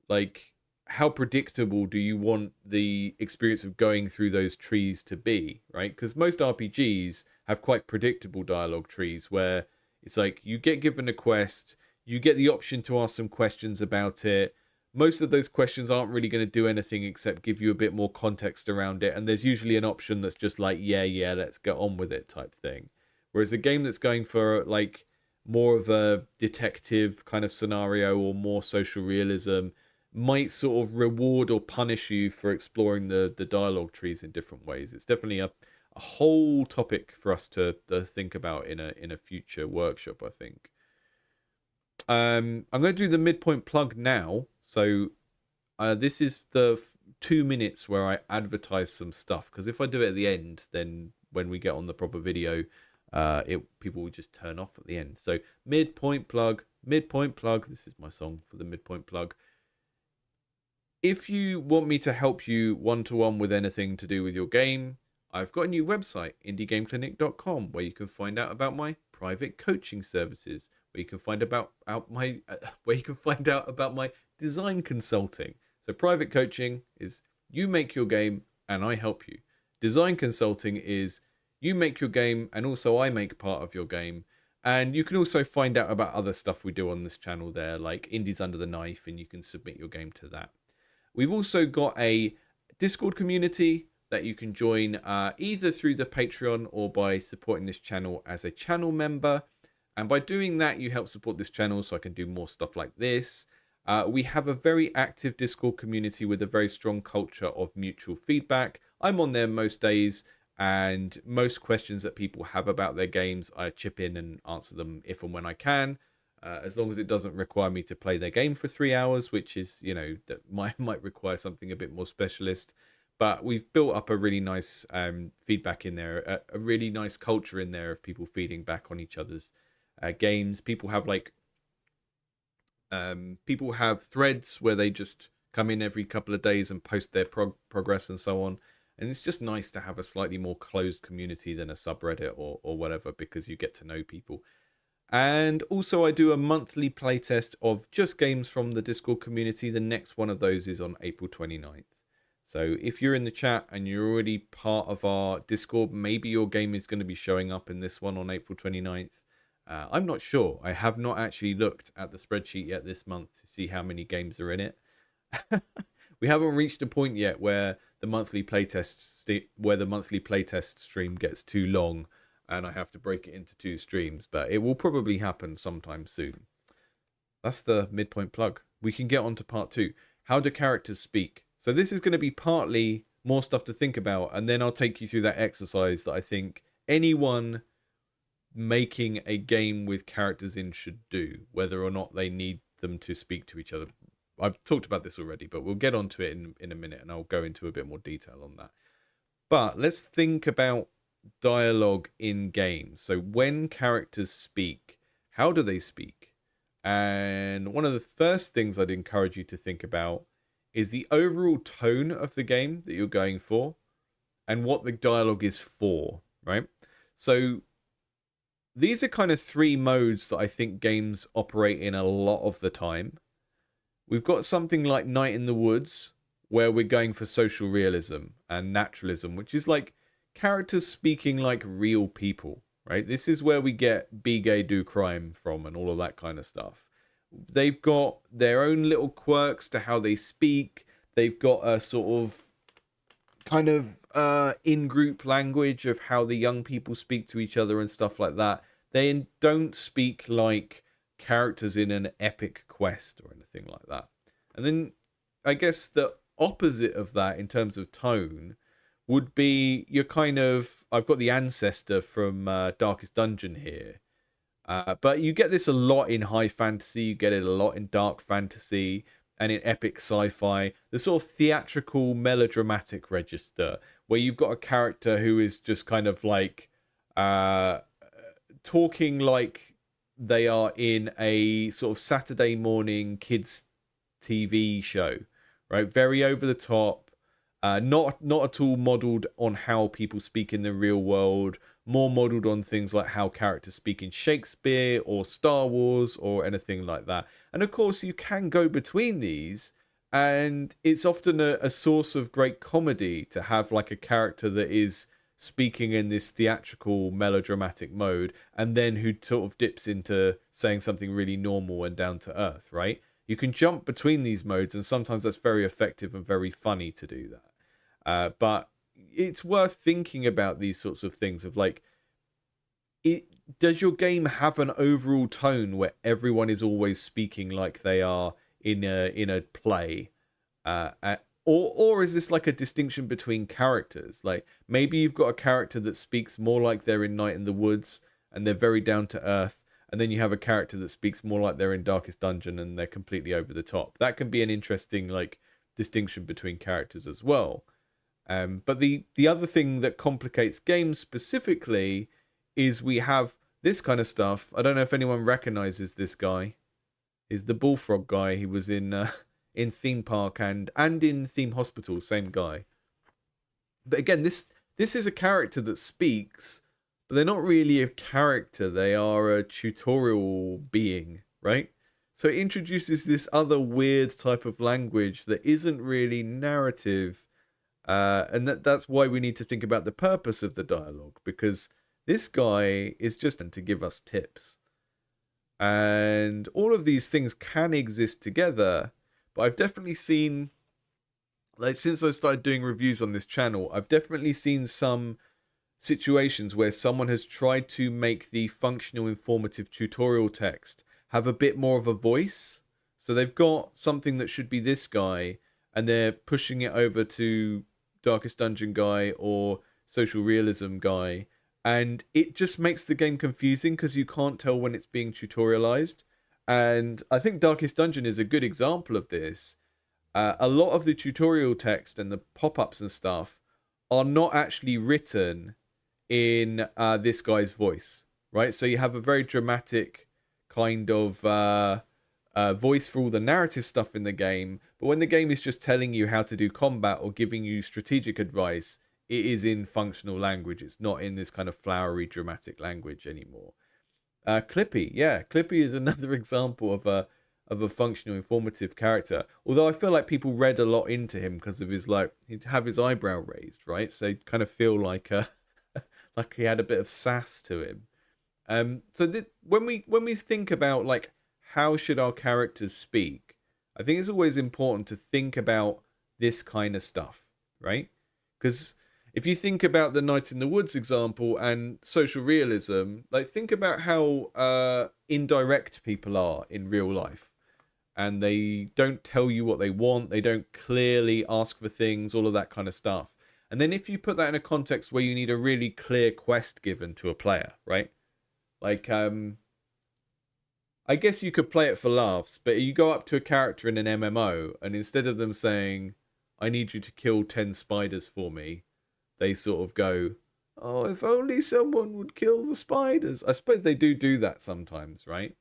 like how predictable do you want the experience of going through those trees to be, right? Because most RPGs have quite predictable dialogue trees where it's like you get given a quest, you get the option to ask some questions about it, most of those questions aren't really going to do anything except give you a bit more context around it. And there's usually an option that's just like, yeah, let's get on with it type thing. Whereas a game that's going for like more of a detective kind of scenario or more social realism might sort of reward or punish you for exploring the dialogue trees in different ways. It's definitely a whole topic for us to think about in a future workshop, I think. I'm going to do the midpoint plug now. So this is the 2 minutes where I advertise some stuff, because if I do it at the end, then when we get on the proper video, people will just turn off at the end. So midpoint plug. This is my song for the midpoint plug. If you want me to help you one-to-one with anything to do with your game, I've got a new website, indiegameclinic.com, where you can find out about my private coaching services, where you can find out about my design consulting. So private coaching is you make your game and I help you. Design consulting is you make your game and also I make part of your game. And you can also find out about other stuff we do on this channel there, like Indies Under the Knife, and you can submit your game to that. We've also got a Discord community that you can join either through the Patreon or by supporting this channel as a channel member. And by doing that, you help support this channel so I can do more stuff like this. We have a very active Discord community with a very strong culture of mutual feedback. I'm on there most days, and most questions that people have about their games, I chip in and answer them if and when I can. As long as it doesn't require me to play their game for 3 hours, which is, that might require something a bit more specialist. But we've built up a really nice feedback in there, a really nice culture in there of people feeding back on each other's games. People have threads where they just come in every couple of days and post their progress and so on. And it's just nice to have a slightly more closed community than a subreddit or whatever, because you get to know people. And also I do a monthly playtest of just games from the Discord community. The next one of those is on April 29th. So if you're in the chat and you're already part of our Discord, maybe your game is going to be showing up in this one on April 29th. I'm not sure. I have not actually looked at the spreadsheet yet this month to see how many games are in it. We haven't reached a point yet where the monthly playtest stream gets too long and I have to break it into 2 streams, but it will probably happen sometime soon. That's the midpoint plug. We can get on to part 2. How do characters speak? So this is going to be partly more stuff to think about, and then I'll take you through that exercise that I think anyone making a game with characters in should do, whether or not they need them to speak to each other. I've talked about this already, but we'll get onto it in a minute, and I'll go into a bit more detail on that. But let's think about dialogue in games. So when characters speak, how do they speak? And one of the first things I'd encourage you to think about is the overall tone of the game that you're going for and what the dialogue is for, right? So these are kind of 3 modes that I think games operate in a lot of the time. We've got something like Night in the Woods, where we're going for social realism and naturalism, which is like characters speaking like real people, right? This is where we get Be Gay, Do Crime from and all of that kind of stuff. They've got their own little quirks to how they speak. They've got a sort of kind of in-group language of how the young people speak to each other and stuff like that. They don't speak like characters in an epic quest or anything like that. And then I guess the opposite of that in terms of tone would be your kind of, I've got the ancestor from Darkest Dungeon here. But you get this a lot in high fantasy, you get it a lot in dark fantasy, and in epic sci-fi. The sort of theatrical, melodramatic register, where you've got a character who is just kind of like talking like they are in a sort of Saturday morning kids TV show, right? Very over the top, not at all modeled on how people speak in the real world, more modeled on things like how characters speak in Shakespeare or Star Wars or anything like that. And of course, you can go between these, and it's often a source of great comedy to have like a character that is speaking in this theatrical, melodramatic mode, and then who sort of dips into saying something really normal and down to earth, right? You can jump between these modes, and sometimes that's very effective and very funny to do that. But it's worth thinking about these sorts of things of like, does your game have an overall tone where everyone is always speaking like they are in a play, or is this like a distinction between characters? Like maybe you've got a character that speaks more like they're in Night in the Woods and they're very down to earth, and then you have a character that speaks more like they're in Darkest Dungeon and they're completely over the top. That can be an interesting like distinction between characters as well. But the other thing that complicates games specifically is we have this kind of stuff. I don't know if anyone recognizes this guy. Is the bullfrog guy. He was in Theme Park and in Theme Hospital, same guy. But again, this is a character that speaks, but they're not really a character. They are a tutorial being, right? So it introduces this other weird type of language that isn't really narrative. And that's why we need to think about the purpose of the dialogue, because this guy is just to give us tips. And all of these things can exist together, but I've definitely seen, like, since I started doing reviews on this channel, I've definitely seen some situations where someone has tried to make the functional informative tutorial text have a bit more of a voice. So they've got something that should be this guy, and they're pushing it over to Darkest Dungeon guy or Social Realism guy, and it just makes the game confusing because you can't tell when it's being tutorialized. And I think Darkest Dungeon is a good example of this. A lot of the tutorial text and the pop-ups and stuff are not actually written in this guy's voice, right? So you have a very dramatic kind of voice for all the narrative stuff in the game, but when the game is just telling you how to do combat or giving you strategic advice, it is in functional language. It's not in this kind of flowery, dramatic language anymore. Clippy, yeah, Clippy is another example of a functional, informative character. Although I feel like people read a lot into him because of his, like, he'd have his eyebrow raised, right? So you'd kind of feel like like he had a bit of sass to him. So when we think about like how should our characters speak, I think it's always important to think about this kind of stuff, right? Because if you think about the Night in the Woods example and social realism, like think about how indirect people are in real life. And they don't tell you what they want. They don't clearly ask for things, all of that kind of stuff. And then if you put that in a context where you need a really clear quest given to a player, right? Like, I guess you could play it for laughs, but you go up to a character in an MMO, and instead of them saying, I need you to kill 10 spiders for me, they sort of go, oh, if only someone would kill the spiders. I suppose they do that sometimes, right?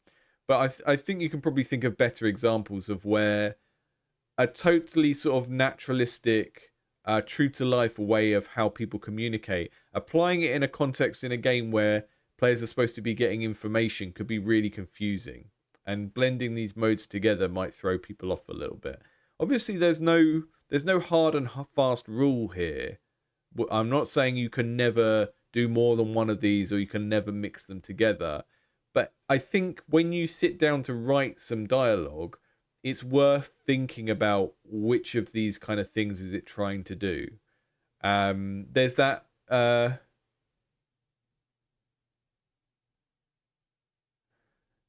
But I think you can probably think of better examples of where a totally sort of naturalistic, true to life way of how people communicate, applying it in a context in a game where players are supposed to be getting information could be really confusing. And blending these modes together might throw people off a little bit. Obviously, there's no hard and fast rule here. I'm not saying you can never do more than one of these or you can never mix them together. But I think when you sit down to write some dialogue, it's worth thinking about which of these kind of things is it trying to do. There's that...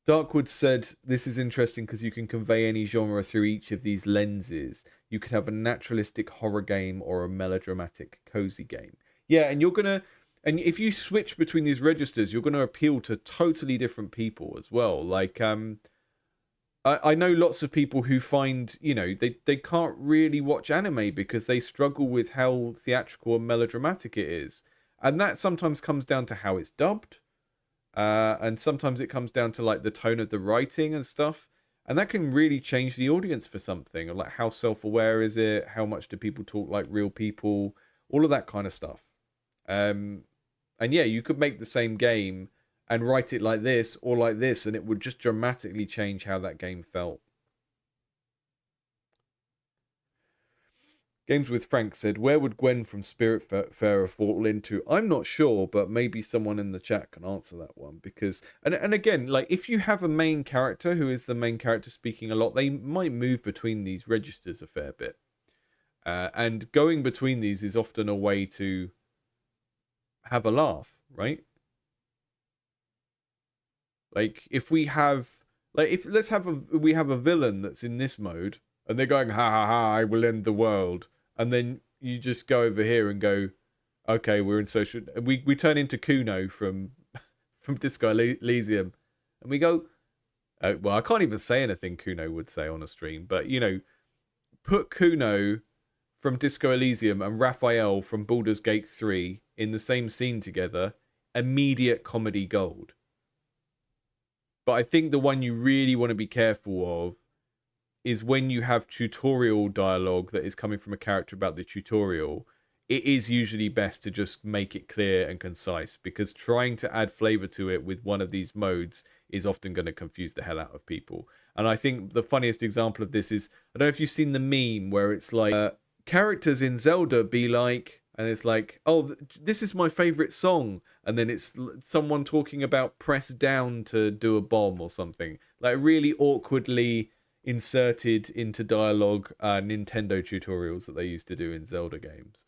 Darkwood said, this is interesting because you can convey any genre through each of these lenses. You could have a naturalistic horror game or a melodramatic cozy game. Yeah, and and if you switch between these registers, you're going to appeal to totally different people as well. Like, I know lots of people who find, they can't really watch anime because they struggle with how theatrical and melodramatic it is. And that sometimes comes down to how it's dubbed. And sometimes it comes down to like the tone of the writing and stuff. And that can really change the audience for something. Or like how self-aware is it? How much do people talk like real people? All of that kind of stuff. And yeah, you could make the same game and write it like this or like this, and it would just dramatically change how that game felt. Games with Frank said, where would Gwen from Spiritfarer fall into? I'm not sure, but maybe someone in the chat can answer that one. Because, and again, like, if you have a main character who is the main character speaking a lot, they might move between these registers a fair bit. And going between these is often a way to have a laugh, right? Like, if we have, like, if we have a villain that's in this mode, and they're going, ha ha ha, I will end the world. And then you just go over here and go, okay, we're in social. We turn into Kuno from Disco Elysium, and we go, well, I can't even say anything Kuno would say on a stream, but you know, put Kuno from Disco Elysium and Raphael from Baldur's Gate 3 in the same scene together, immediate comedy gold. But I think the one you really want to be careful of is when you have tutorial dialogue that is coming from a character about the tutorial. It is usually best to just make it clear and concise, because trying to add flavor to it with one of these modes is often going to confuse the hell out of people. And I think the funniest example of this is, I don't know if you've seen the meme where it's like, characters in Zelda be like, and it's like, oh, this is my favorite song, and then it's someone talking about press down to do a bomb or something, like really awkwardly inserted into dialogue Nintendo tutorials that they used to do in Zelda games.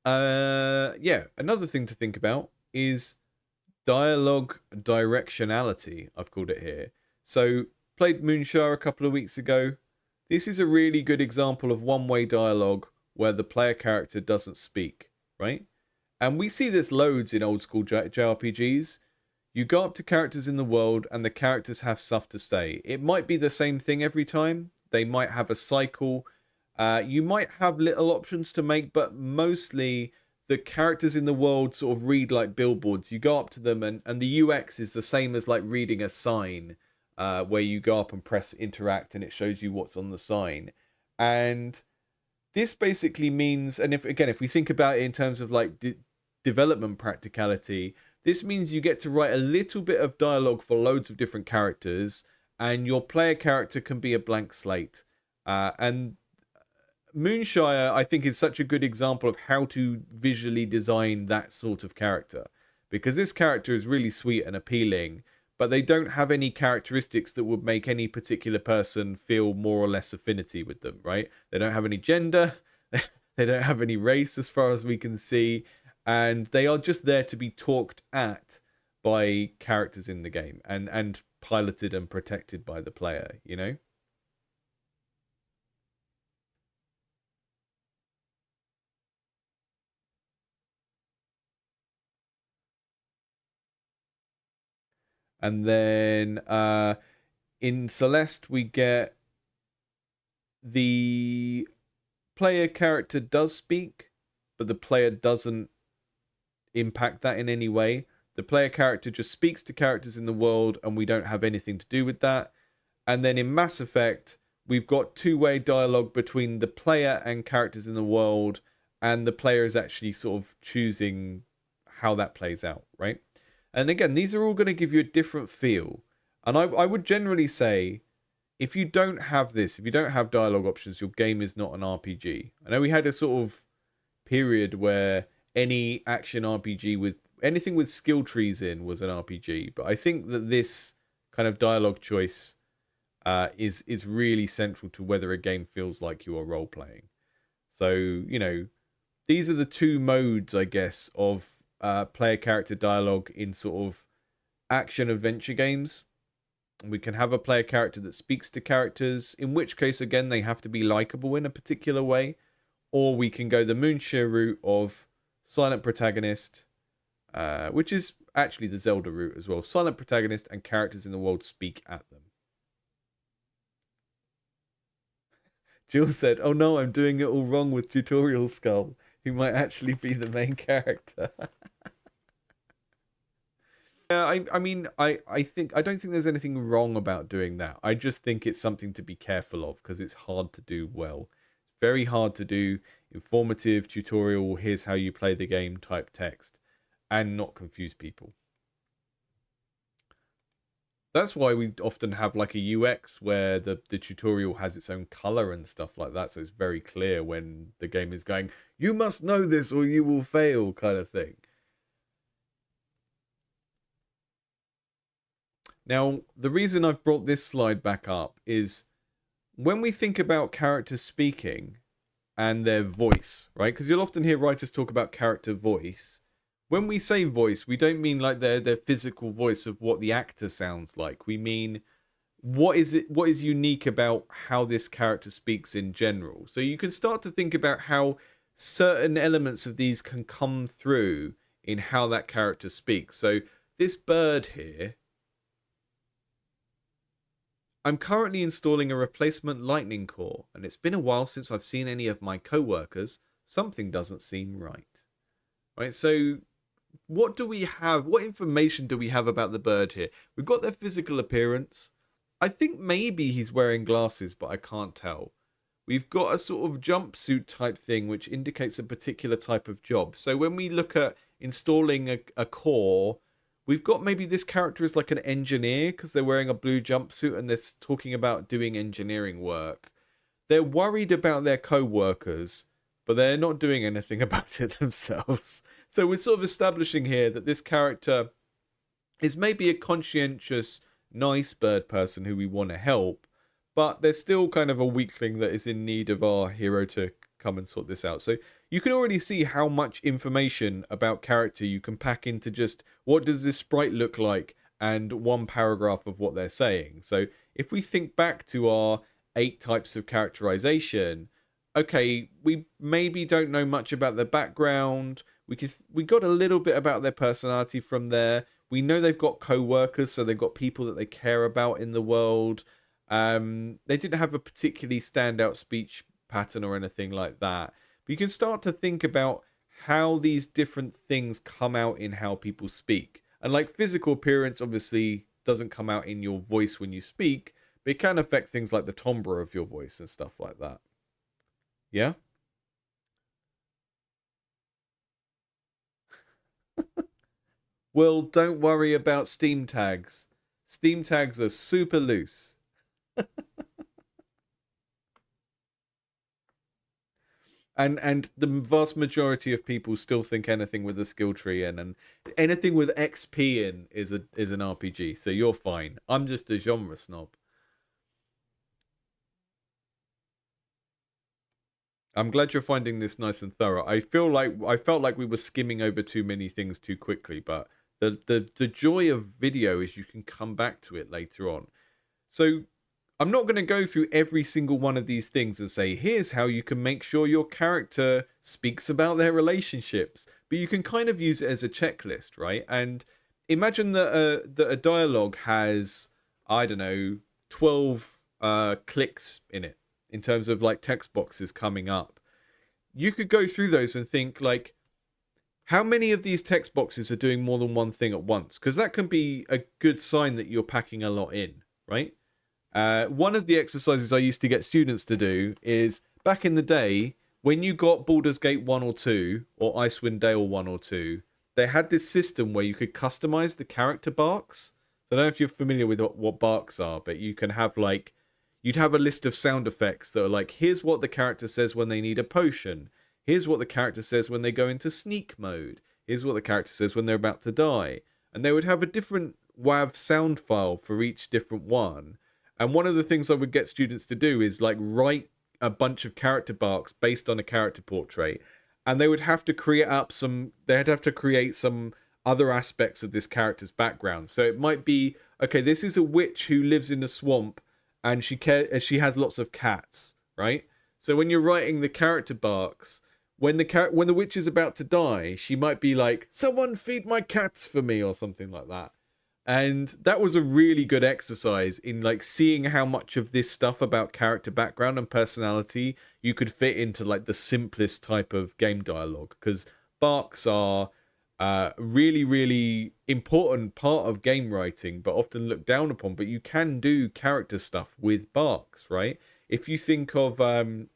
Yeah, another thing to think about is dialogue directionality, I've called it here. So, played Moonshire a couple of weeks ago. This is a really good example of one-way dialogue where the player character doesn't speak, right? And we see this loads in old school JRPGs. You go up to characters in the world and the characters have stuff to say. It might be the same thing every time. They might have a cycle. You might have little options to make, but mostly the characters in the world sort of read like billboards. You go up to them and the UX is the same as like reading a sign, where you go up and press interact and it shows you what's on the sign. And this basically means, and if we think about it in terms of like development practicality, this means you get to write a little bit of dialogue for loads of different characters, and your player character can be a blank slate. And Moonshire, I think, is such a good example of how to visually design that sort of character, because this character is really sweet and appealing, but they don't have any characteristics that would make any particular person feel more or less affinity with them, right? They don't have any gender, they don't have any race as far as we can see, and they are just there to be talked at by characters in the game and piloted and protected by the player, you know? And then in Celeste, we get the player character does speak, but the player doesn't impact that in any way. The player character just speaks to characters in the world, and we don't have anything to do with that. And then in Mass Effect, we've got two-way dialogue between the player and characters in the world, and the player is actually sort of choosing how that plays out, right? And again, these are all going to give you a different feel. And I would generally say, if you don't have this, if you don't have dialogue options, your game is not an RPG. I know we had a sort of period where any action RPG with anything with skill trees in was an RPG, but I think that this kind of dialogue choice is really central to whether a game feels like you are role playing. So, you know, these are the two modes, I guess, of player character dialogue in sort of action adventure games. We can have a player character that speaks to characters, in which case, again, they have to be likable in a particular way. Or we can go the Moonshire route of silent protagonist, which is actually the Zelda route as well. Silent protagonist and characters in the world speak at them. Jill said, oh no, I'm doing it all wrong with Tutorial Skull, who might actually be the main character. I mean, I don't think there's anything wrong about doing that. I just think it's something to be careful of, because it's hard to do well. It's very hard to do informative tutorial, here's how you play the game type text, and not confuse people. That's why we often have like a UX where the tutorial has its own color and stuff like that, so it's very clear when the game is going, you must know this or you will fail, kind of thing. Now, the reason I've brought this slide back up is when we think about characters speaking and their voice, right? Because you'll often hear writers talk about character voice. When we say voice, we don't mean like their physical voice of what the actor sounds like. We mean what is unique about how this character speaks in general. So you can start to think about how certain elements of these can come through in how that character speaks. So this bird here, I'm currently installing a replacement lightning core, and it's been a while since I've seen any of my co-workers. Something doesn't seem right. Right, so what do we have? What information do we have about the bird here? We've got their physical appearance. I think maybe he's wearing glasses, but I can't tell. We've got a sort of jumpsuit type thing, which indicates a particular type of job. So when we look at installing a core, we've got maybe this character is like an engineer because they're wearing a blue jumpsuit and they're talking about doing engineering work. They're worried about their co-workers, but they're not doing anything about it themselves. So we're sort of establishing here that this character is maybe a conscientious, nice bird person who we want to help, but they're still kind of a weakling that is in need of our hero to come and sort this out. So you can already see how much information about character you can pack into just what does this sprite look like and one paragraph of what they're saying. So if we think back to our 8 types of characterization, okay, we maybe don't know much about their background. We got a little bit about their personality from there. We know they've got co-workers, so they've got people that they care about in the world. They didn't have a particularly standout speech pattern or anything like that. But you can start to think about how these different things come out in how people speak. And like physical appearance obviously doesn't come out in your voice when you speak, but it can affect things like the timbre of your voice and stuff like that. Yeah? Well, don't worry about Steam tags. Steam tags are super loose. And the vast majority of people still think anything with a skill tree in and anything with XP in is an RPG. So you're fine. I'm just a genre snob. I'm glad you're finding this nice and thorough. I felt like we were skimming over too many things too quickly, but the joy of video is you can come back to it later on. So I'm not going to go through every single one of these things and say, here's how you can make sure your character speaks about their relationships. But you can kind of use it as a checklist, right? And imagine that a dialogue has, I don't know, 12 clicks in it in terms of like text boxes coming up. You could go through those and think like, how many of these text boxes are doing more than one thing at once? Because that can be a good sign that you're packing a lot in, right? One of the exercises I used to get students to do is back in the day when you got Baldur's Gate 1 or 2 or Icewind Dale 1 or 2, they had this system where you could customize the character barks. So I don't know if you're familiar with what barks are, but you can have like, you'd have a list of sound effects that are like, here's what the character says when they need a potion. Here's what the character says when they go into sneak mode. Here's what the character says when they're about to die. And they would have a different WAV sound file for each different one. And one of the things I would get students to do is like write a bunch of character barks based on a character portrait. And they would have to create they'd have to create some other aspects of this character's background. So it might be, okay, this is a witch who lives in a swamp and she has lots of cats, right? So when you're writing the character barks, when the witch is about to die, she might be like, someone feed my cats for me or something like that. And that was a really good exercise in like seeing how much of this stuff about character background and personality you could fit into like the simplest type of game dialogue, because barks are really, really important part of game writing, but often looked down upon. But you can do character stuff with barks, right? If you think of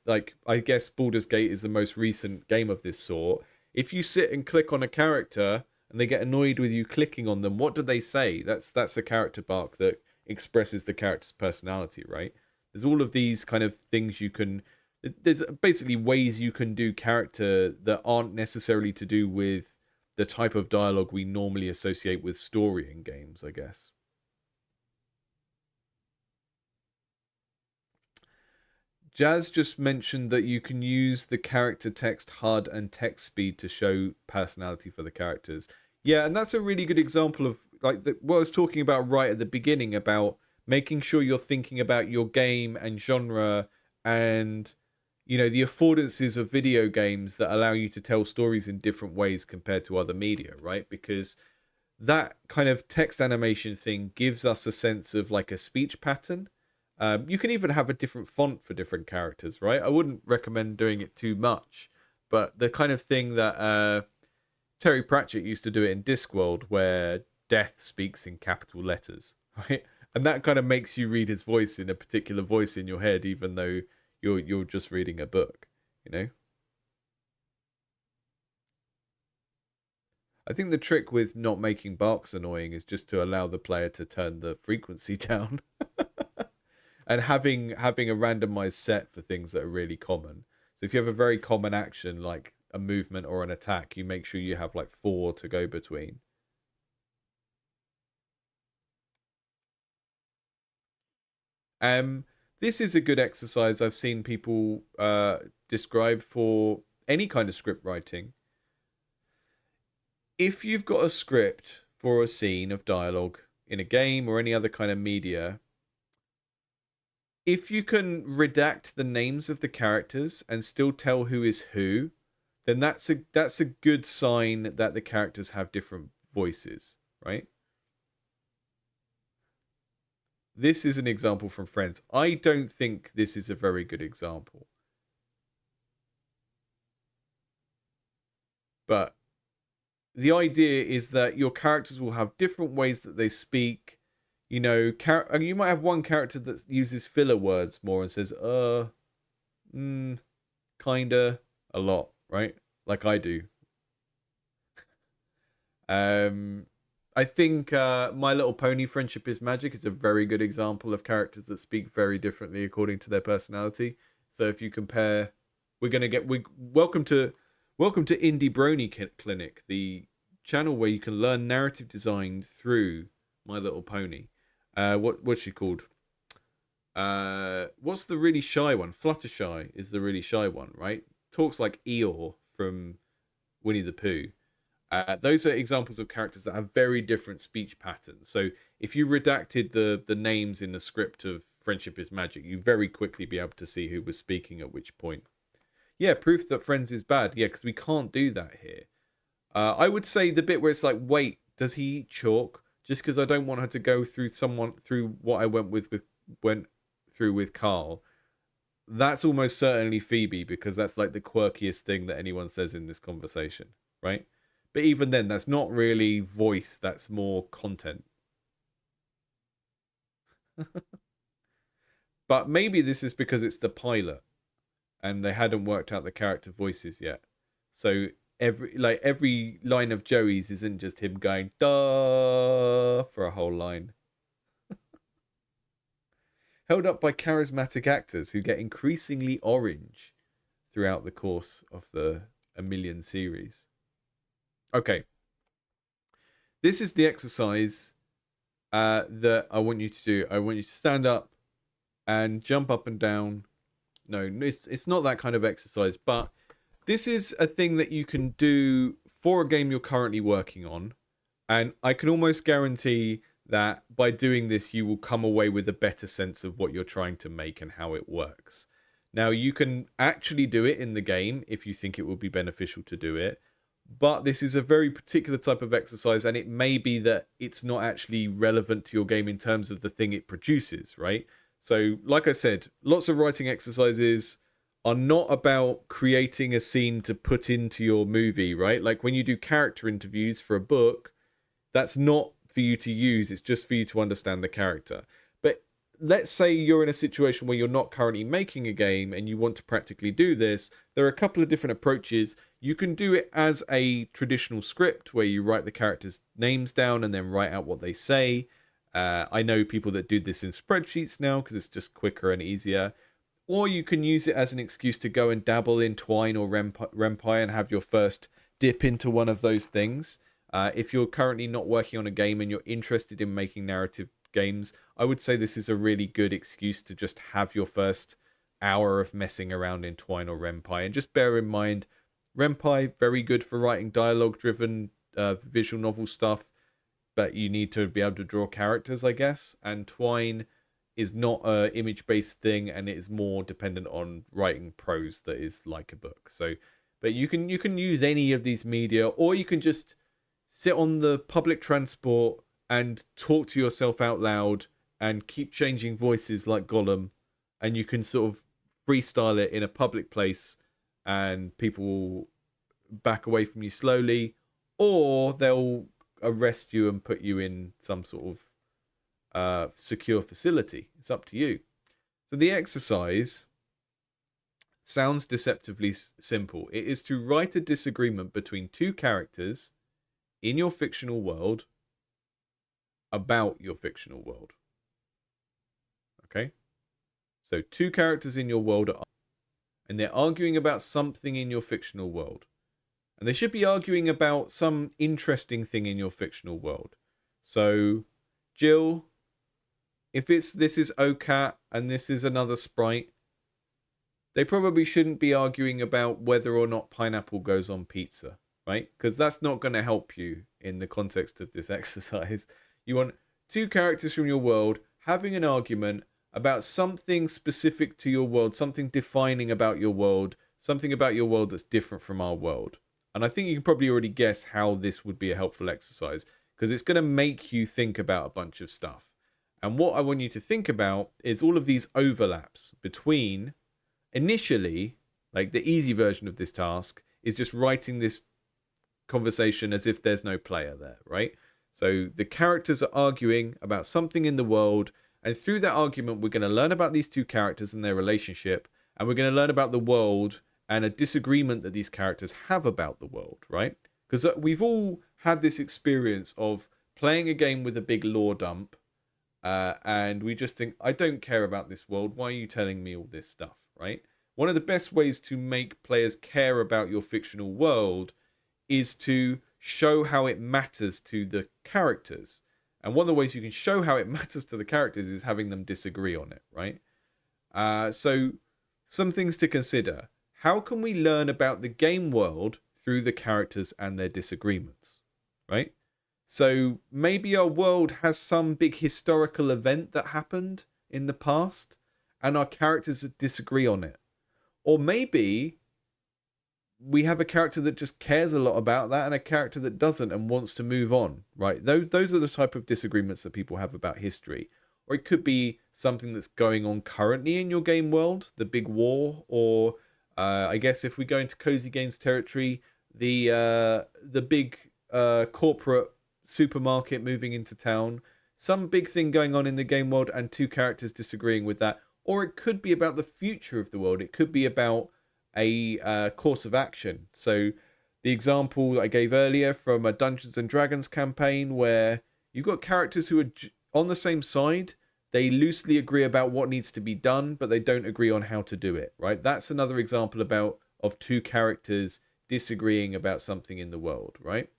like, I guess Baldur's Gate is the most recent game of this sort. If you sit and click on a character and they get annoyed with you clicking on them, what do they say? That's a character bark that expresses the character's personality, right? There's all of these kind of things you can. There's basically ways you can do character that aren't necessarily to do with the type of dialogue we normally associate with story in games, I guess. Jazz just mentioned that you can use the character text HUD and text speed to show personality for the characters. Yeah, and that's a really good example of like what I was talking about right at the beginning about making sure you're thinking about your game and genre and the affordances of video games that allow you to tell stories in different ways compared to other media, right? Because that kind of text animation thing gives us a sense of like a speech pattern. You can even have a different font for different characters, right? I wouldn't recommend doing it too much, but the kind of thing that Terry Pratchett used to do it in Discworld, where Death speaks in capital letters, right? And that kind of makes you read his voice in a particular voice in your head, even though you're just reading a book, you know? I think the trick with not making barks annoying is just to allow the player to turn the frequency down. And having a randomized set for things that are really common. So if you have a very common action like a movement or an attack, you make sure you have like 4 to go between. This is a good exercise I've seen people describe for any kind of script writing. If you've got a script for a scene of dialogue in a game or any other kind of media, if you can redact the names of the characters and still tell who is who, then that's a good sign that the characters have different voices, right? This is an example from Friends. I don't think this is a very good example. But the idea is that your characters will have different ways that they speak. You might have one character that uses filler words more and says, kinda, a lot, right? Like I do. I think My Little Pony Friendship is Magic is a very good example of characters that speak very differently according to their personality. So if you compare, welcome to Indie Brony Clinic, the channel where you can learn narrative design through My Little Pony. What's she called? What's the really shy one? Fluttershy is the really shy one, right? Talks like Eeyore from Winnie the Pooh. Those are examples of characters that have very different speech patterns. So if you redacted the names in the script of Friendship is Magic, you very quickly be able to see who was speaking at which point. Yeah, proof that Friends is bad. Yeah, because we can't do that here. I would say the bit where it's like, wait, does he eat chalk? Just because I don't want her to go through what I went through with Carl. That's almost certainly Phoebe, because that's like the quirkiest thing that anyone says in this conversation, right? But even then, that's not really voice, that's more content. But maybe this is because it's the pilot and they hadn't worked out the character voices yet. So every line of Joey's isn't just him going duh for a whole line. Held up by charismatic actors who get increasingly orange throughout the course of the A Million series. Okay. This is the exercise that I want you to do. I want you to stand up and jump up and down. No, it's not that kind of exercise, but this is a thing that you can do for a game you're currently working on. And I can almost guarantee that by doing this, you will come away with a better sense of what you're trying to make and how it works. Now, you can actually do it in the game if you think it will be beneficial to do it. But this is a very particular type of exercise, and it may be that it's not actually relevant to your game in terms of the thing it produces, right? So, like I said, lots of writing exercises are not about creating a scene to put into your movie, right? Like when you do character interviews for a book, that's not for you to use, it's just for you to understand the character. But let's say you're in a situation where you're not currently making a game and you want to practically do this. There are a couple of different approaches. You can do it as a traditional script where you write the characters' names down and then write out what they say. I know people that do this in spreadsheets now because it's just quicker and easier. Or you can use it as an excuse to go and dabble in Twine or Ren'Py and have your first dip into one of those things. If you're currently not working on a game and you're interested in making narrative games, I would say this is a really good excuse to just have your first hour of messing around in Twine or Ren'Py. And just bear in mind, Ren'Py, very good for writing dialogue-driven visual novel stuff, but you need to be able to draw characters, I guess. And Twine is not a image-based thing, and it is more dependent on writing prose that is like a book. So, but you can use any of these media, or you can just sit on the public transport and talk to yourself out loud and keep changing voices like Gollum, and you can sort of freestyle it in a public place, and people will back away from you slowly, or they'll arrest you and put you in some sort of secure facility. It's up to you. So the exercise sounds deceptively simple. It is to write a disagreement between two characters in your fictional world about your fictional world. Okay? So two characters in your world and they're arguing about something in your fictional world. And they should be arguing about some interesting thing in your fictional world. So, Jill, if this is OCAT and this is another sprite, they probably shouldn't be arguing about whether or not pineapple goes on pizza, right? Because that's not going to help you in the context of this exercise. You want two characters from your world having an argument about something specific to your world, something defining about your world, something about your world that's different from our world. And I think you can probably already guess how this would be a helpful exercise, because it's going to make you think about a bunch of stuff. And what I want you to think about is all of these overlaps between, initially, like the easy version of this task is just writing this conversation as if there's no player there, right? So the characters are arguing about something in the world, and through that argument, we're going to learn about these two characters and their relationship, and we're going to learn about the world and a disagreement that these characters have about the world, right? Because we've all had this experience of playing a game with a big lore dump, and we just think, I don't care about this world. Why are you telling me all this stuff, right? One of the best ways to make players care about your fictional world is to show how it matters to the characters. And one of the ways you can show how it matters to the characters is having them disagree on it, right? So some things to consider. How can we learn about the game world through the characters and their disagreements, right? So maybe our world has some big historical event that happened in the past and our characters disagree on it. Or maybe we have a character that just cares a lot about that and a character that doesn't and wants to move on, right? Those are the type of disagreements that people have about history. Or it could be something that's going on currently in your game world, the big war, or I guess if we go into cozy games territory, the big corporate supermarket moving into town, some big thing going on in the game world and two characters disagreeing with that. Or it could be about the future of the world. It could be about a course of action. So the example that I gave earlier from a Dungeons and Dragons campaign where you've got characters who are on the same side. They loosely agree about what needs to be done, but they don't agree on how to do it, right? That's another example of two characters disagreeing about something in the world, right?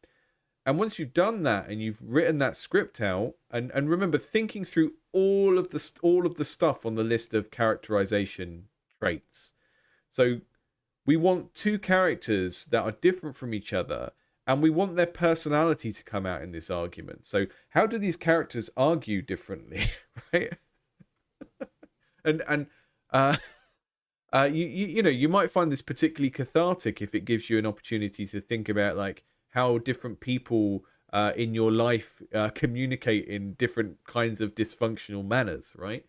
And once you've done that and you've written that script out, and remember thinking through all of the stuff on the list of characterization traits. So we want two characters that are different from each other, and we want their personality to come out in this argument. So how do these characters argue differently, right? and you know, you might find this particularly cathartic if it gives you an opportunity to think about like how different people in your life communicate in different kinds of dysfunctional manners, right?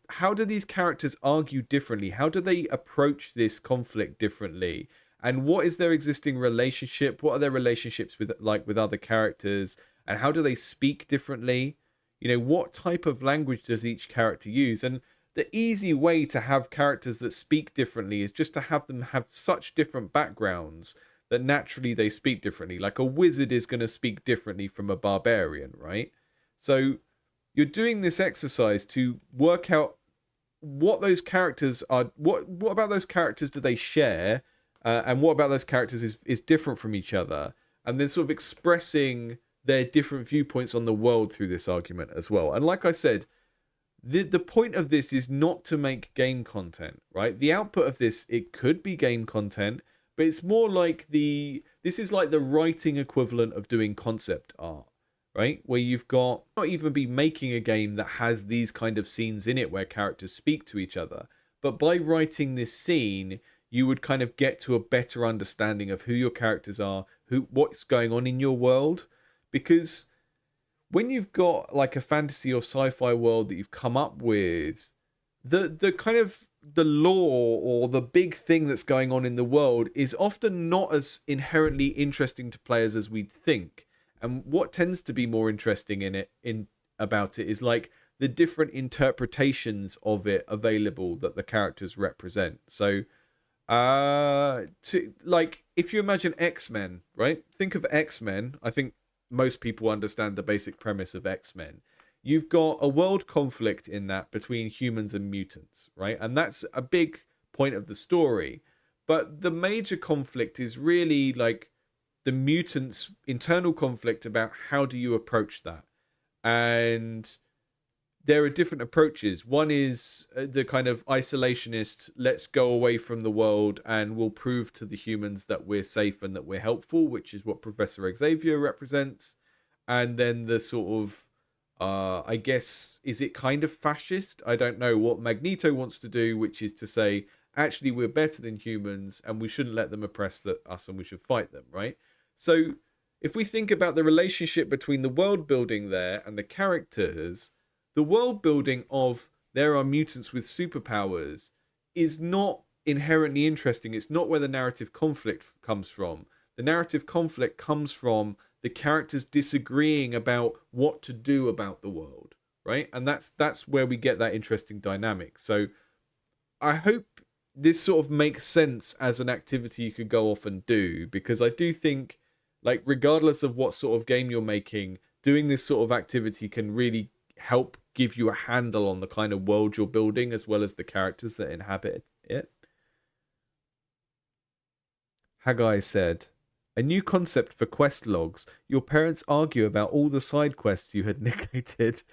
How do these characters argue differently? How do they approach this conflict differently? And what is their existing relationship? What are their relationships with other characters? And how do they speak differently? You know, what type of language does each character use? And the easy way to have characters that speak differently is just to have them have such different backgrounds that naturally they speak differently. Like a wizard is going to speak differently from a barbarian, right? So you're doing this exercise to work out what those characters are. What about those characters do they share, and what about those characters is different from each other, and then sort of expressing their different viewpoints on the world through this argument as well. And like I said, the point of this is not to make game content, right? The output of this, it could be game content, but it's more like this is like the writing equivalent of doing concept art, right? Where you've got not even be making a game that has these kind of scenes in it where characters speak to each other, but by writing this scene, you would kind of get to a better understanding of who your characters are, what's going on in your world, because when you've got like a fantasy or sci-fi world that you've come up with, the kind of the lore or the big thing that's going on in the world is often not as inherently interesting to players as we'd think. And what tends to be more interesting about it is like the different interpretations of it available that the characters represent. So to like if you imagine X-Men, right? Think of X-Men. I think most people understand the basic premise of X-Men. You've got a world conflict in that between humans and mutants, right? And that's a big point of the story. But the major conflict is really like the mutants' internal conflict about how do you approach that. And there are different approaches. One is the kind of isolationist, let's go away from the world and we'll prove to the humans that we're safe and that we're helpful, which is what Professor Xavier represents. And then the sort of, I guess, is it kind of fascist? I don't know what Magneto wants to do, which is to say, actually, we're better than humans and we shouldn't let them oppress us and we should fight them, right? So if we think about the relationship between the world building there and the characters, the world building of there are mutants with superpowers is not inherently interesting. It's not where the narrative conflict comes from. The narrative conflict comes from the characters disagreeing about what to do about the world, right? And that's where we get that interesting dynamic. So I hope this sort of makes sense as an activity you could go off and do, because I do think, like, regardless of what sort of game you're making, doing this sort of activity can really help give you a handle on the kind of world you're building as well as the characters that inhabit it. Haggai said, a new concept for quest logs. Your parents argue about all the side quests you had negated.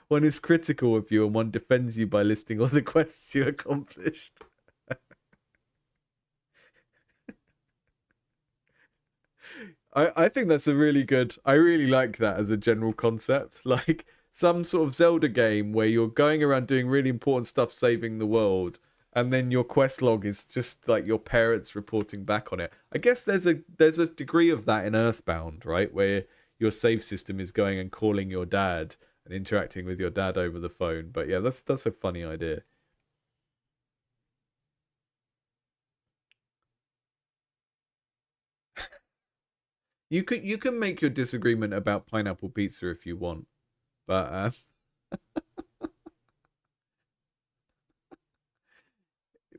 One is critical of you and one defends you by listing all the quests you accomplished. I think that's a really good... I really like that as a general concept. Like some sort of Zelda game where you're going around doing really important stuff, saving the world, and then your quest log is just like your parents reporting back on it. I guess there's a degree of that in Earthbound, right? Where your save system is going and calling your dad and interacting with your dad over the phone. But yeah, that's a funny idea. You can make your disagreement about pineapple pizza if you want, but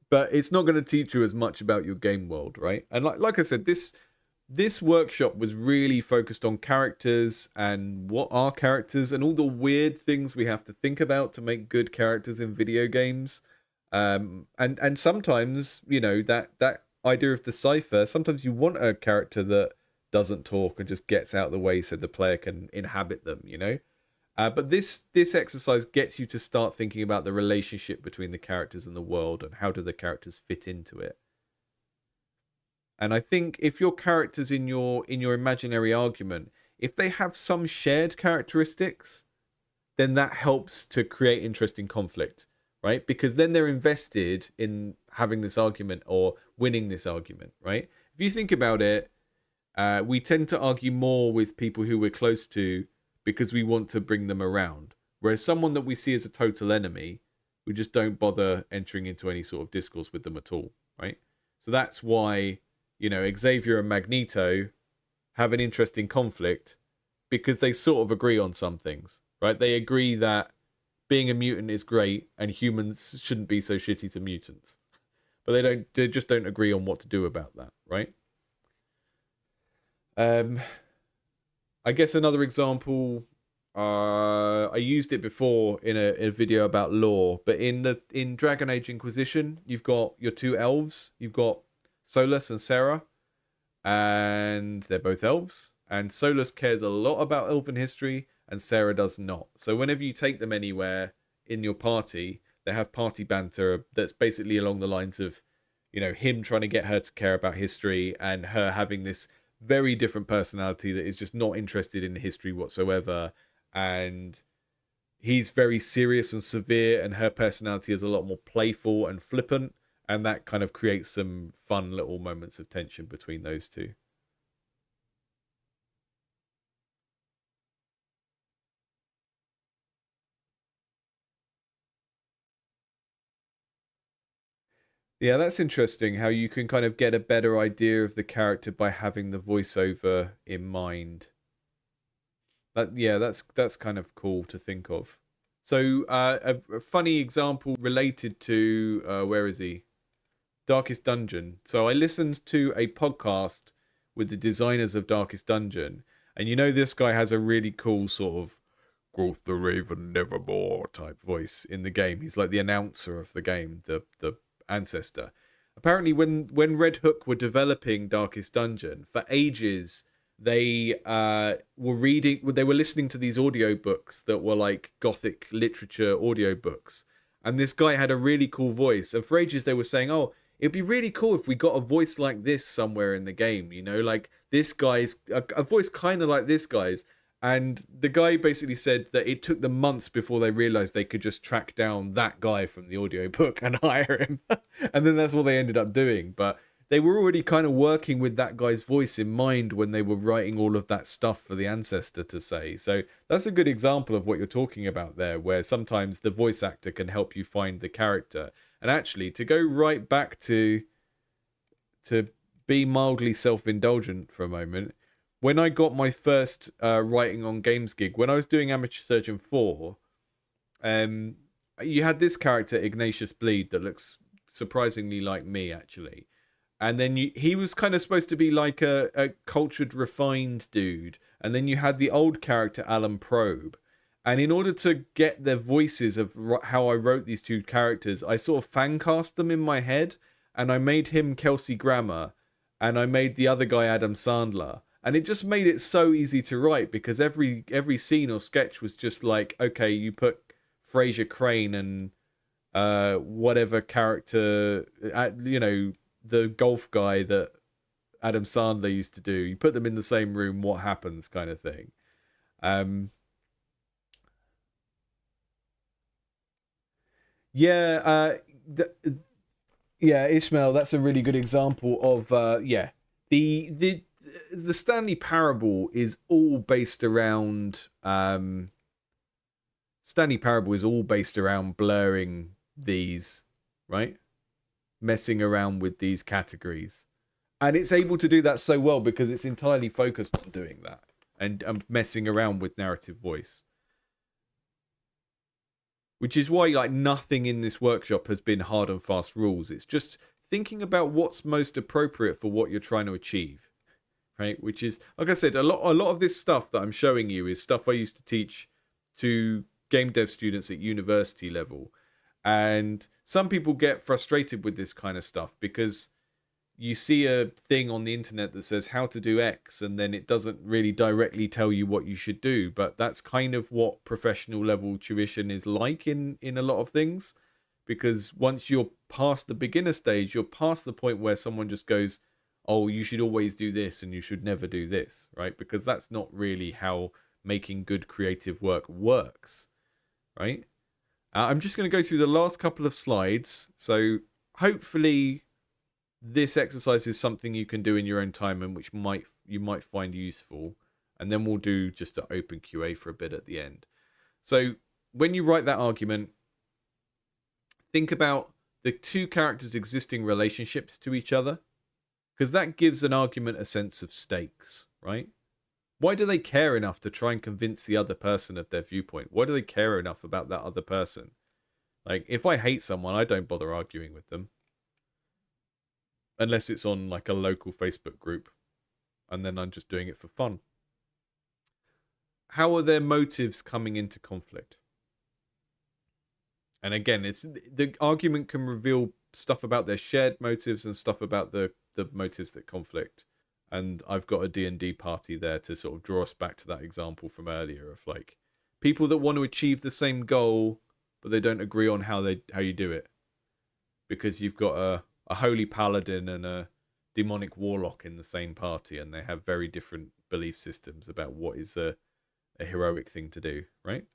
but it's not going to teach you as much about your game world, right? And like I said, this workshop was really focused on characters and what are characters and all the weird things we have to think about to make good characters in video games. And sometimes, you know, that idea of the cipher, sometimes you want a character that doesn't talk and just gets out of the way so the player can inhabit them, you know? But this exercise gets you to start thinking about the relationship between the characters and the world and how do the characters fit into it. And I think if your characters in your imaginary argument, if they have some shared characteristics, then that helps to create interesting conflict, right? Because then they're invested in having this argument or winning this argument, right? If you think about it, we tend to argue more with people who we're close to because we want to bring them around. Whereas someone that we see as a total enemy, we just don't bother entering into any sort of discourse with them at all, right? So that's why, you know, Xavier and Magneto have an interesting conflict because they sort of agree on some things, right? They agree that being a mutant is great and humans shouldn't be so shitty to mutants. But they just don't agree on what to do about that, right? I guess another example, I used it before in a video about lore, but in Dragon Age Inquisition, you've got your two elves. You've got Solus and Sarah, and they're both elves. And Solus cares a lot about elven history, and Sarah does not. So whenever you take them anywhere in your party, they have party banter that's basically along the lines of, him trying to get her to care about history, and her having this very different personality that is just not interested in history whatsoever. And he's very serious and severe, and her personality is a lot more playful and flippant, and that kind of creates some fun little moments of tension between those two. Yeah, that's interesting how you can kind of get a better idea of the character by having the voiceover in mind. That's kind of cool to think of. So a funny example related to where is he? Darkest Dungeon. So I listened to a podcast with the designers of Darkest Dungeon, and this guy has a really cool sort of "Quoth the Raven Nevermore" type voice in the game. He's like the announcer of the game, the ancestor. Apparently, when Red Hook were developing Darkest Dungeon for ages, they they were listening to these audiobooks that were like gothic literature audiobooks, and this guy had a really cool voice. And for ages they were saying, "Oh, it'd be really cool if we got a voice like this somewhere in the game, like this guy's a voice kind of like this guy's." And the guy basically said that it took them months before they realized they could just track down that guy from the audiobook and hire him. And then that's what they ended up doing. But they were already kind of working with that guy's voice in mind when they were writing all of that stuff for the ancestor to say. So that's a good example of what you're talking about there, where sometimes the voice actor can help you find the character. And actually, to go right back to be mildly self-indulgent for a moment, when I got my first writing on games gig, when I was doing Amateur Surgeon 4, you had this character, Ignatius Bleed, that looks surprisingly like me, actually. And then he was kind of supposed to be like a cultured, refined dude. And then you had the old character, Alan Probe. And in order to get the voices of how I wrote these two characters, I sort of fan cast them in my head. And I made him Kelsey Grammer. And I made the other guy Adam Sandler. And it just made it so easy to write, because every scene or sketch was just like, okay, you put Fraser Crane and whatever character, the golf guy that Adam Sandler used to do. You put them in the same room, what happens, kind of thing. Um, yeah, yeah, Ishmael. That's a really good example of the Stanley Parable is all based around Stanley Parable is all based around blurring these, right? Messing around with these categories. And it's able to do that so well because it's entirely focused on doing that and messing around with narrative voice. Which is why like nothing in this workshop has been hard and fast rules. It's just thinking about what's most appropriate for what you're trying to achieve. Right? Which is, like I said, a lot of this stuff that I'm showing you is stuff I used to teach to game dev students at university level. And some people get frustrated with this kind of stuff because you see a thing on the internet that says how to do X, and then it doesn't really directly tell you what you should do. But that's kind of what professional level tuition is like in a lot of things, because once you're past the beginner stage, you're past the point where someone just goes, oh, you should always do this and you should never do this, right? Because that's not really how making good creative work works, right? I'm just going to go through the last couple of slides. So hopefully this exercise is something you can do in your own time and which you might find useful. And then we'll do just an open QA for a bit at the end. So when you write that argument, think about the two characters' existing relationships to each other, because that gives an argument a sense of stakes, right? Why do they care enough to try and convince the other person of their viewpoint? Why do they care enough about that other person? Like, if I hate someone, I don't bother arguing with them. Unless it's on, like, a local Facebook group. And then I'm just doing it for fun. how are their motives coming into conflict? And again, it's the argument can reveal stuff about their shared motives and stuff about the motives that conflict. And I've got a D&D party there to sort of draw us back to that example from earlier of like people that want to achieve the same goal, but they don't agree on how you do it. Because you've got a holy paladin and a demonic warlock in the same party, and they have very different belief systems about what is a heroic thing to do, right?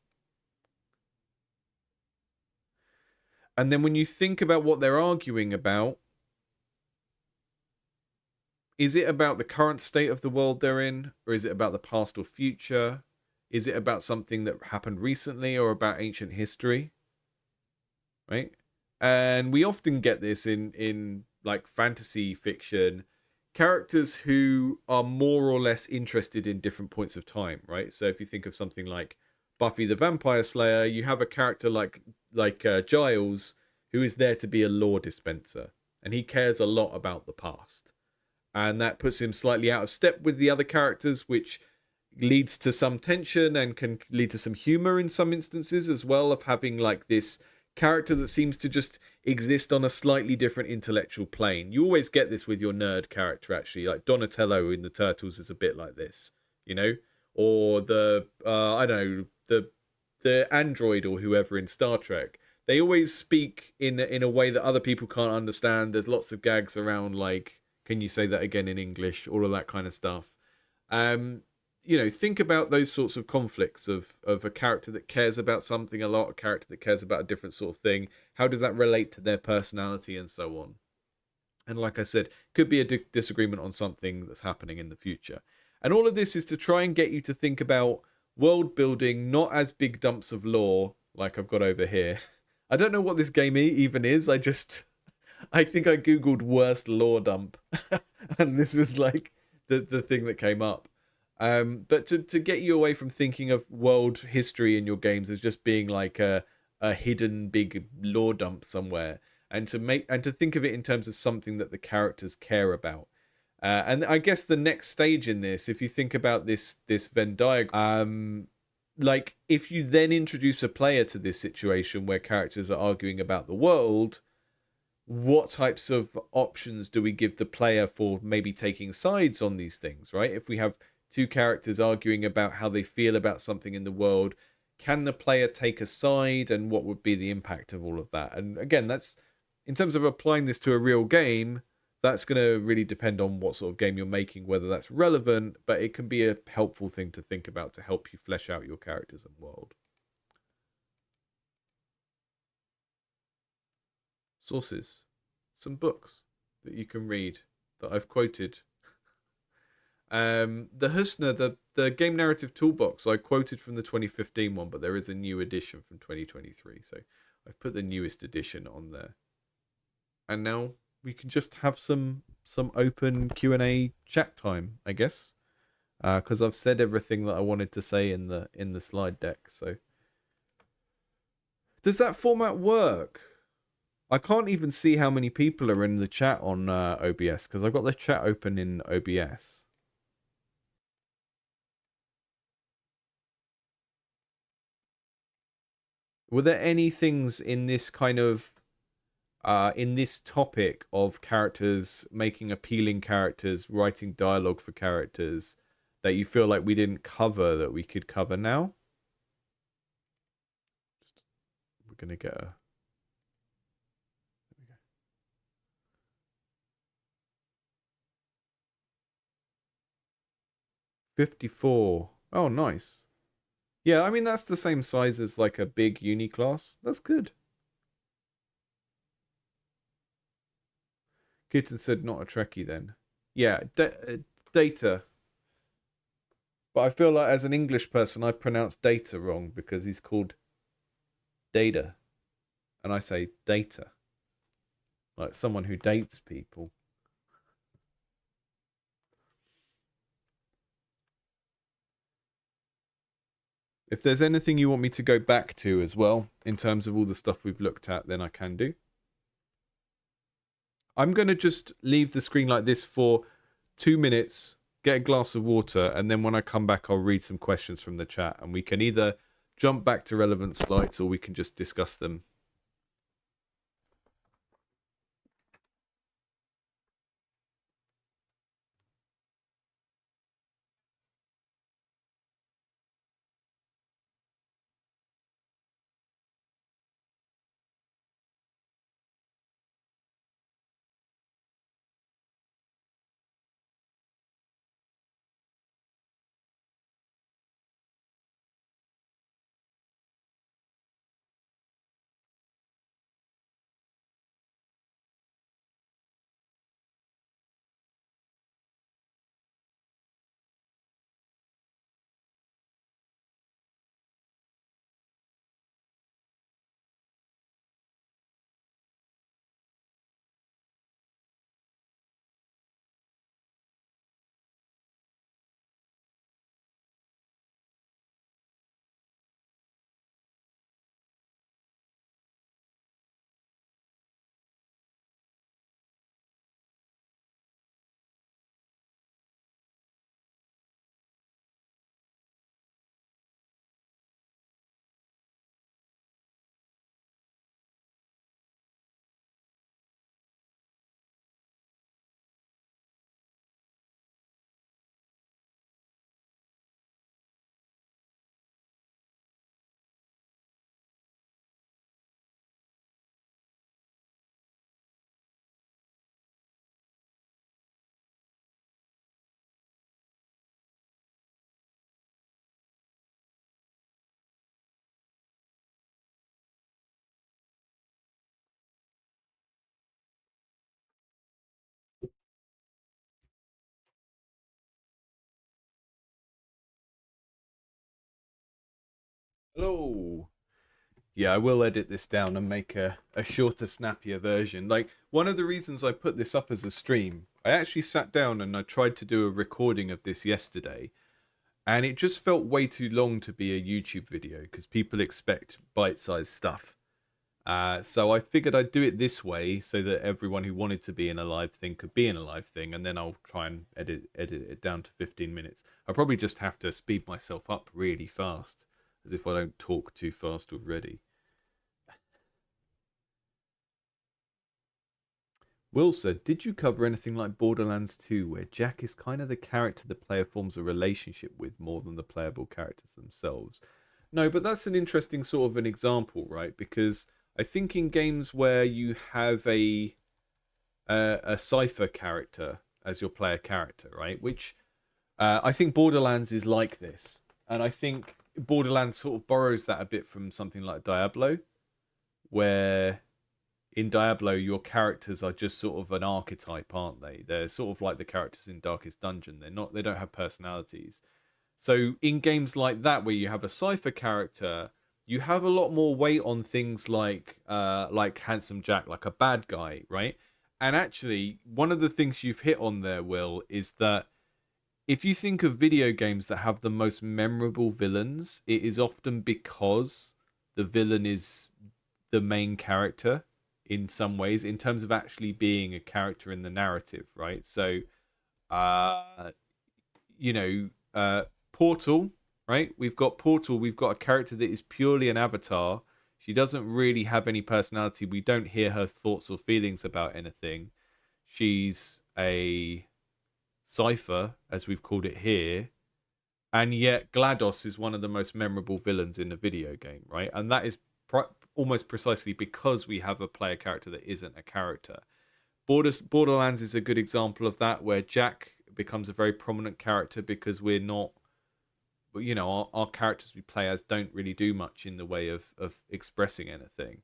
And then when you think about what they're arguing about, is it about the current state of the world they're in, or is it about the past or future? Is it about something that happened recently or about ancient history? Right? And we often get this in like fantasy fiction, characters who are more or less interested in different points of time, right? So if you think of something like Buffy the Vampire Slayer, you have a character like Giles, who is there to be a lore dispenser, and he cares a lot about the past, and that puts him slightly out of step with the other characters, which leads to some tension and can lead to some humor in some instances as well, of having like this character that seems to just exist on a slightly different intellectual plane. You always get this with your nerd character, actually. Like Donatello in the Turtles is a bit like this, you know, or the I don't know, the android or whoever in Star Trek. They always speak in a way that other people can't understand. There's lots of gags around like, can you say that again in English? All of that kind of stuff. You know, think about those sorts of conflicts of a character that cares about something a lot, a character that cares about a different sort of thing. How does that relate to their personality and so on? And like I said, could be a disagreement on something that's happening in the future. And all of this is to try and get you to think about world building, not as big dumps of lore like I've got over here. I don't know what this game even is. I think I googled worst lore dump, and this was like the thing that came up. But to get you away from thinking of world history in your games as just being like a hidden big lore dump somewhere, and to think of it in terms of something that the characters care about. And I guess the next stage in this, if you think about this Venn diagram, like if you then introduce a player to this situation where characters are arguing about the world, what types of options do we give the player for maybe taking sides on these things, right? If we have two characters arguing about how they feel about something in the world, can the player take a side, and what would be the impact of all of that? And again, that's in terms of applying this to a real game, that's going to really depend on what sort of game you're making, whether that's relevant, but it can be a helpful thing to think about to help you flesh out your characters and world. Sources. Some books that you can read that I've quoted. The Husna, the game narrative toolbox, I quoted from the 2015 one, but there is a new edition from 2023, so I've put the newest edition on there. And now we can just have some open Q&A chat time, I guess, because I've said everything that I wanted to say in the slide deck. So does that format work? I can't even see how many people are in the chat on OBS, because I've got the chat open in OBS. Were there any things in this kind of in this topic of characters, making appealing characters, writing dialogue for characters, that you feel like we didn't cover that we could cover now? We're gonna get a... 54. Oh, nice. Yeah, I mean, that's the same size as like a big uni class. That's good. Kitten said not a Trekkie then. Yeah, data. But I feel like as an English person, I pronounce data wrong because he's called Data. And I say data. Like someone who dates people. If there's anything you want me to go back to as well, in terms of all the stuff we've looked at, then I can do. I'm going to just leave the screen like this for 2 minutes, get a glass of water, and then when I come back, I'll read some questions from the chat, and we can either jump back to relevant slides or we can just discuss them. Hello. Yeah, I will edit this down and make a shorter, snappier version. Like, one of the reasons I put this up as a stream, I actually sat down and I tried to do a recording of this yesterday, and it just felt way too long to be a YouTube video because people expect bite-sized stuff. So I figured I'd do it this way so that everyone who wanted to be in a live thing could be in a live thing, and then I'll try and edit it down to 15 minutes. I'll probably just have to speed myself up really fast, as if I don't talk too fast already. Will said, did you cover anything like Borderlands 2, where Jack is kind of the character the player forms a relationship with more than the playable characters themselves? No, but that's an interesting sort of an example, right? Because I think in games where you have a cipher character as your player character, right? Which I think Borderlands is like this, and I think Borderlands sort of borrows that a bit from something like Diablo, where in Diablo, your characters are just sort of an archetype, aren't they? They're sort of like the characters in Darkest Dungeon. They don't have personalities. So in games like that, where you have a cipher character, you have a lot more weight on things like Handsome Jack, like a bad guy, right? And actually, one of the things you've hit on there, Will, is that if you think of video games that have the most memorable villains, it is often because the villain is the main character in some ways, in terms of actually being a character in the narrative, right? So, uh, you know, Portal, right? We've got Portal. We've got a character that is purely an avatar. She doesn't really have any personality. We don't hear her thoughts or feelings about anything. She's a cipher, as we've called it here, and yet GLaDOS is one of the most memorable villains in the video game, right? And that is almost precisely because we have a player character that isn't a character. Borderlands is a good example of that, where Jack becomes a very prominent character because we're not, our characters we play as don't really do much in the way of expressing anything.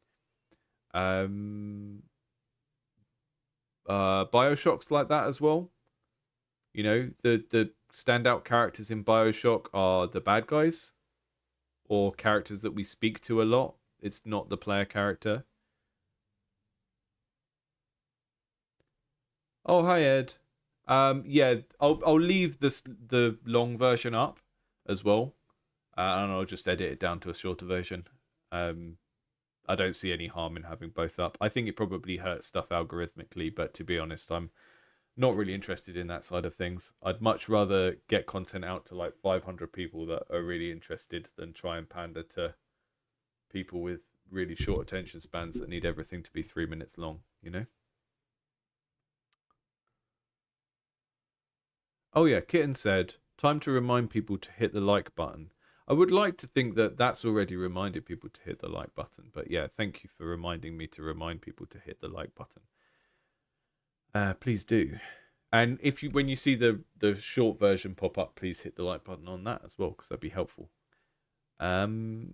Bioshock's like that as well. The standout characters in Bioshock are the bad guys, or characters that we speak to a lot. It's not the player character. Oh, hi Ed. Yeah, I'll leave the long version up as well, and I'll just edit it down to a shorter version. I don't see any harm in having both up. I think it probably hurts stuff algorithmically, but to be honest, Not really interested in that side of things. I'd much rather get content out to like 500 people that are really interested than try and pander to people with really short attention spans that need everything to be 3 minutes long, you know? Oh, yeah, Kitten said, time to remind people to hit the like button. I would like to think that that's already reminded people to hit the like button, but yeah, thank you for reminding me to remind people to hit the like button. Please do. And if you, when you see the short version pop up, please hit the like button on that as well, because that'd be helpful. Um,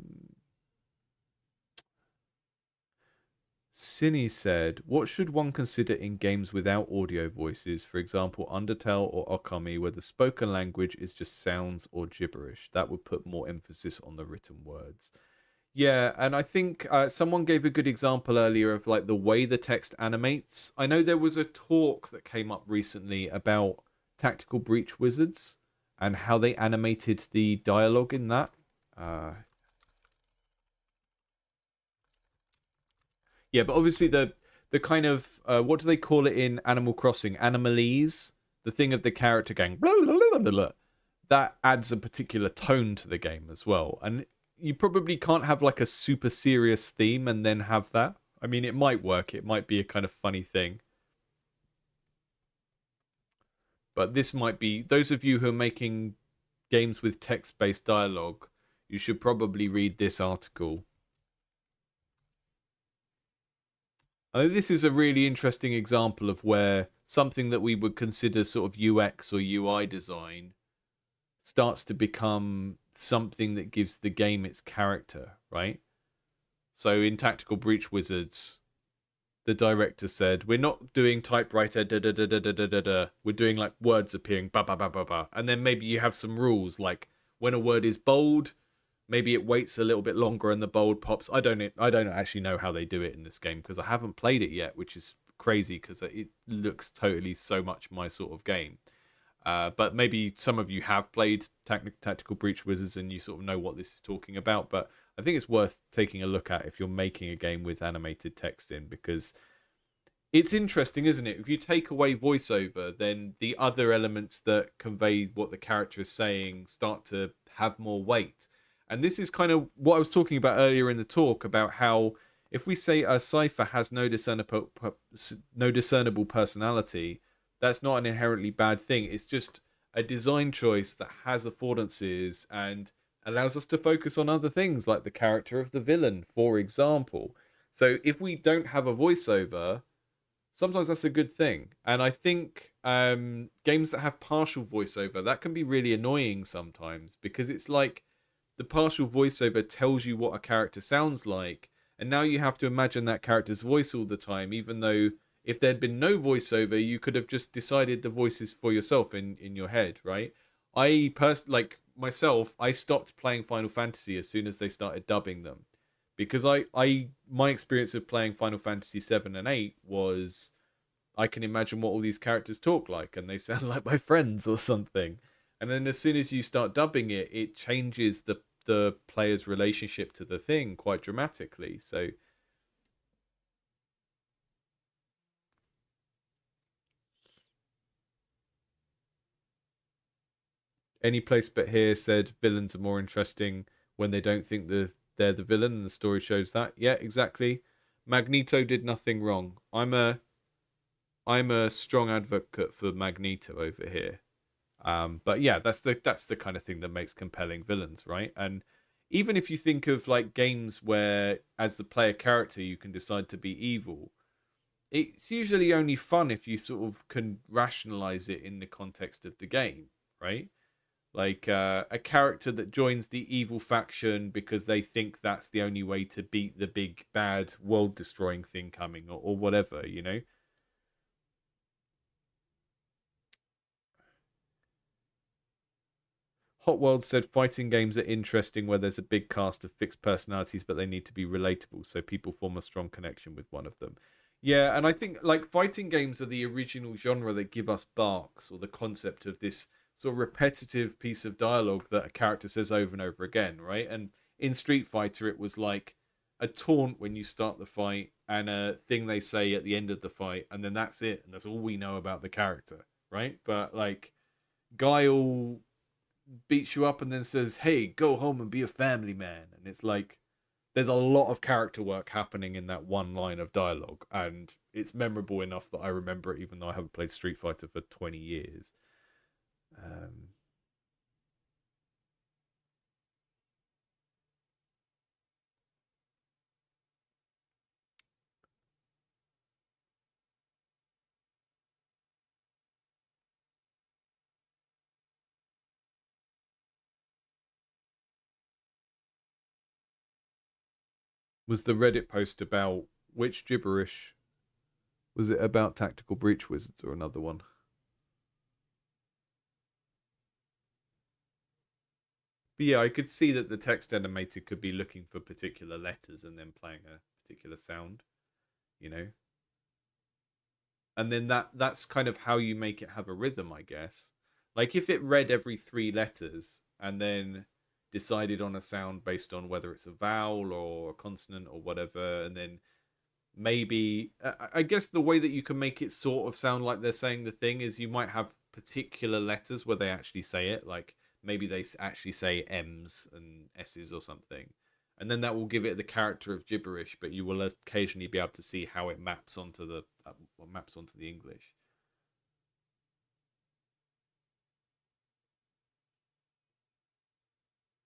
Cine said, "What should one consider in games without audio voices? For example, Undertale or Okami, where the spoken language is just sounds or gibberish. That would put more emphasis on the written words." Yeah, and I think someone gave a good example earlier of like the way the text animates. I know there was a talk that came up recently about Tactical Breach Wizards and how they animated the dialogue in that. Uh, yeah, but obviously the kind of what do they call it in Animal Crossing? Animalese, the thing of the character going blah, blah, blah, blah, blah. That adds a particular tone to the game as well. And you probably can't have like a super serious theme and then have that. I mean, it might work. It might be a kind of funny thing. But this might be those of you who are making games with text-based dialogue, you should probably read this article. I think this is a really interesting example of where something that we would consider sort of UX or UI design starts to become something that gives the game its character, right? So in Tactical Breach Wizards, the director said, "We're not doing typewriter da da da da da da da da. We're doing like words appearing ba ba ba ba ba." And then maybe you have some rules like when a word is bold, maybe it waits a little bit longer and the bold pops. I don't actually know how they do it in this game because I haven't played it yet, which is crazy because it looks totally so much my sort of game. But maybe some of you have played Tactical Breach Wizards and you sort of know what this is talking about. But I think it's worth taking a look at if you're making a game with animated text in, because it's interesting, isn't it? If you take away voiceover, then the other elements that convey what the character is saying start to have more weight. And this is kind of what I was talking about earlier in the talk about how if we say a cipher has no discernible personality, that's not an inherently bad thing. It's just a design choice that has affordances and allows us to focus on other things like the character of the villain, for example. So if we don't have a voiceover, sometimes that's a good thing. And I think games that have partial voiceover, that can be really annoying sometimes because it's like the partial voiceover tells you what a character sounds like, and now you have to imagine that character's voice all the time, even though if there'd been no voiceover, you could have just decided the voices for yourself in your head, right? Like myself, I stopped playing Final Fantasy as soon as they started dubbing them because my experience of playing Final Fantasy 7 and 8 was I can imagine what all these characters talk like and they sound like my friends or something. And then as soon as you start dubbing it, it changes the player's relationship to the thing quite dramatically. So any place but here said villains are more interesting when they don't think they're the villain, and the story shows that. Yeah, exactly. Magneto did nothing wrong. I'm a strong advocate for Magneto over here. But yeah, that's the kind of thing that makes compelling villains, right? And even if you think of like games where, as the player character, you can decide to be evil, it's usually only fun if you sort of can rationalize it in the context of the game, right? Like a character that joins the evil faction because they think that's the only way to beat the big bad world destroying thing coming, or whatever, you know? Hot World said fighting games are interesting where there's a big cast of fixed personalities, but they need to be relatable so people form a strong connection with one of them. Yeah, and I think like fighting games are the original genre that give us barks, or the concept of this sort of repetitive piece of dialogue that a character says over and over again, right? And in Street Fighter, it was like a taunt when you start the fight, and a thing they say at the end of the fight, and then that's it, and that's all we know about the character, right? But like, Guile beats you up and then says, "Hey, go home and be a family man," and it's like there's a lot of character work happening in that one line of dialogue, and it's memorable enough that I remember it, even though I haven't played Street Fighter for 20 years. Um, was the Reddit post about which gibberish? Was it about Tactical Breach Wizards or another one? But yeah, I could see that the text animator could be looking for particular letters and then playing a particular sound, you know? And then that's kind of how you make it have a rhythm, I guess. Like if it read every three letters and then decided on a sound based on whether it's a vowel or a consonant or whatever, and then maybe I guess the way that you can make it sort of sound like they're saying the thing is you might have particular letters where they actually say it, like maybe they actually say M's and S's or something, and then that will give it the character of gibberish, but you will occasionally be able to see how it maps onto the maps onto the English.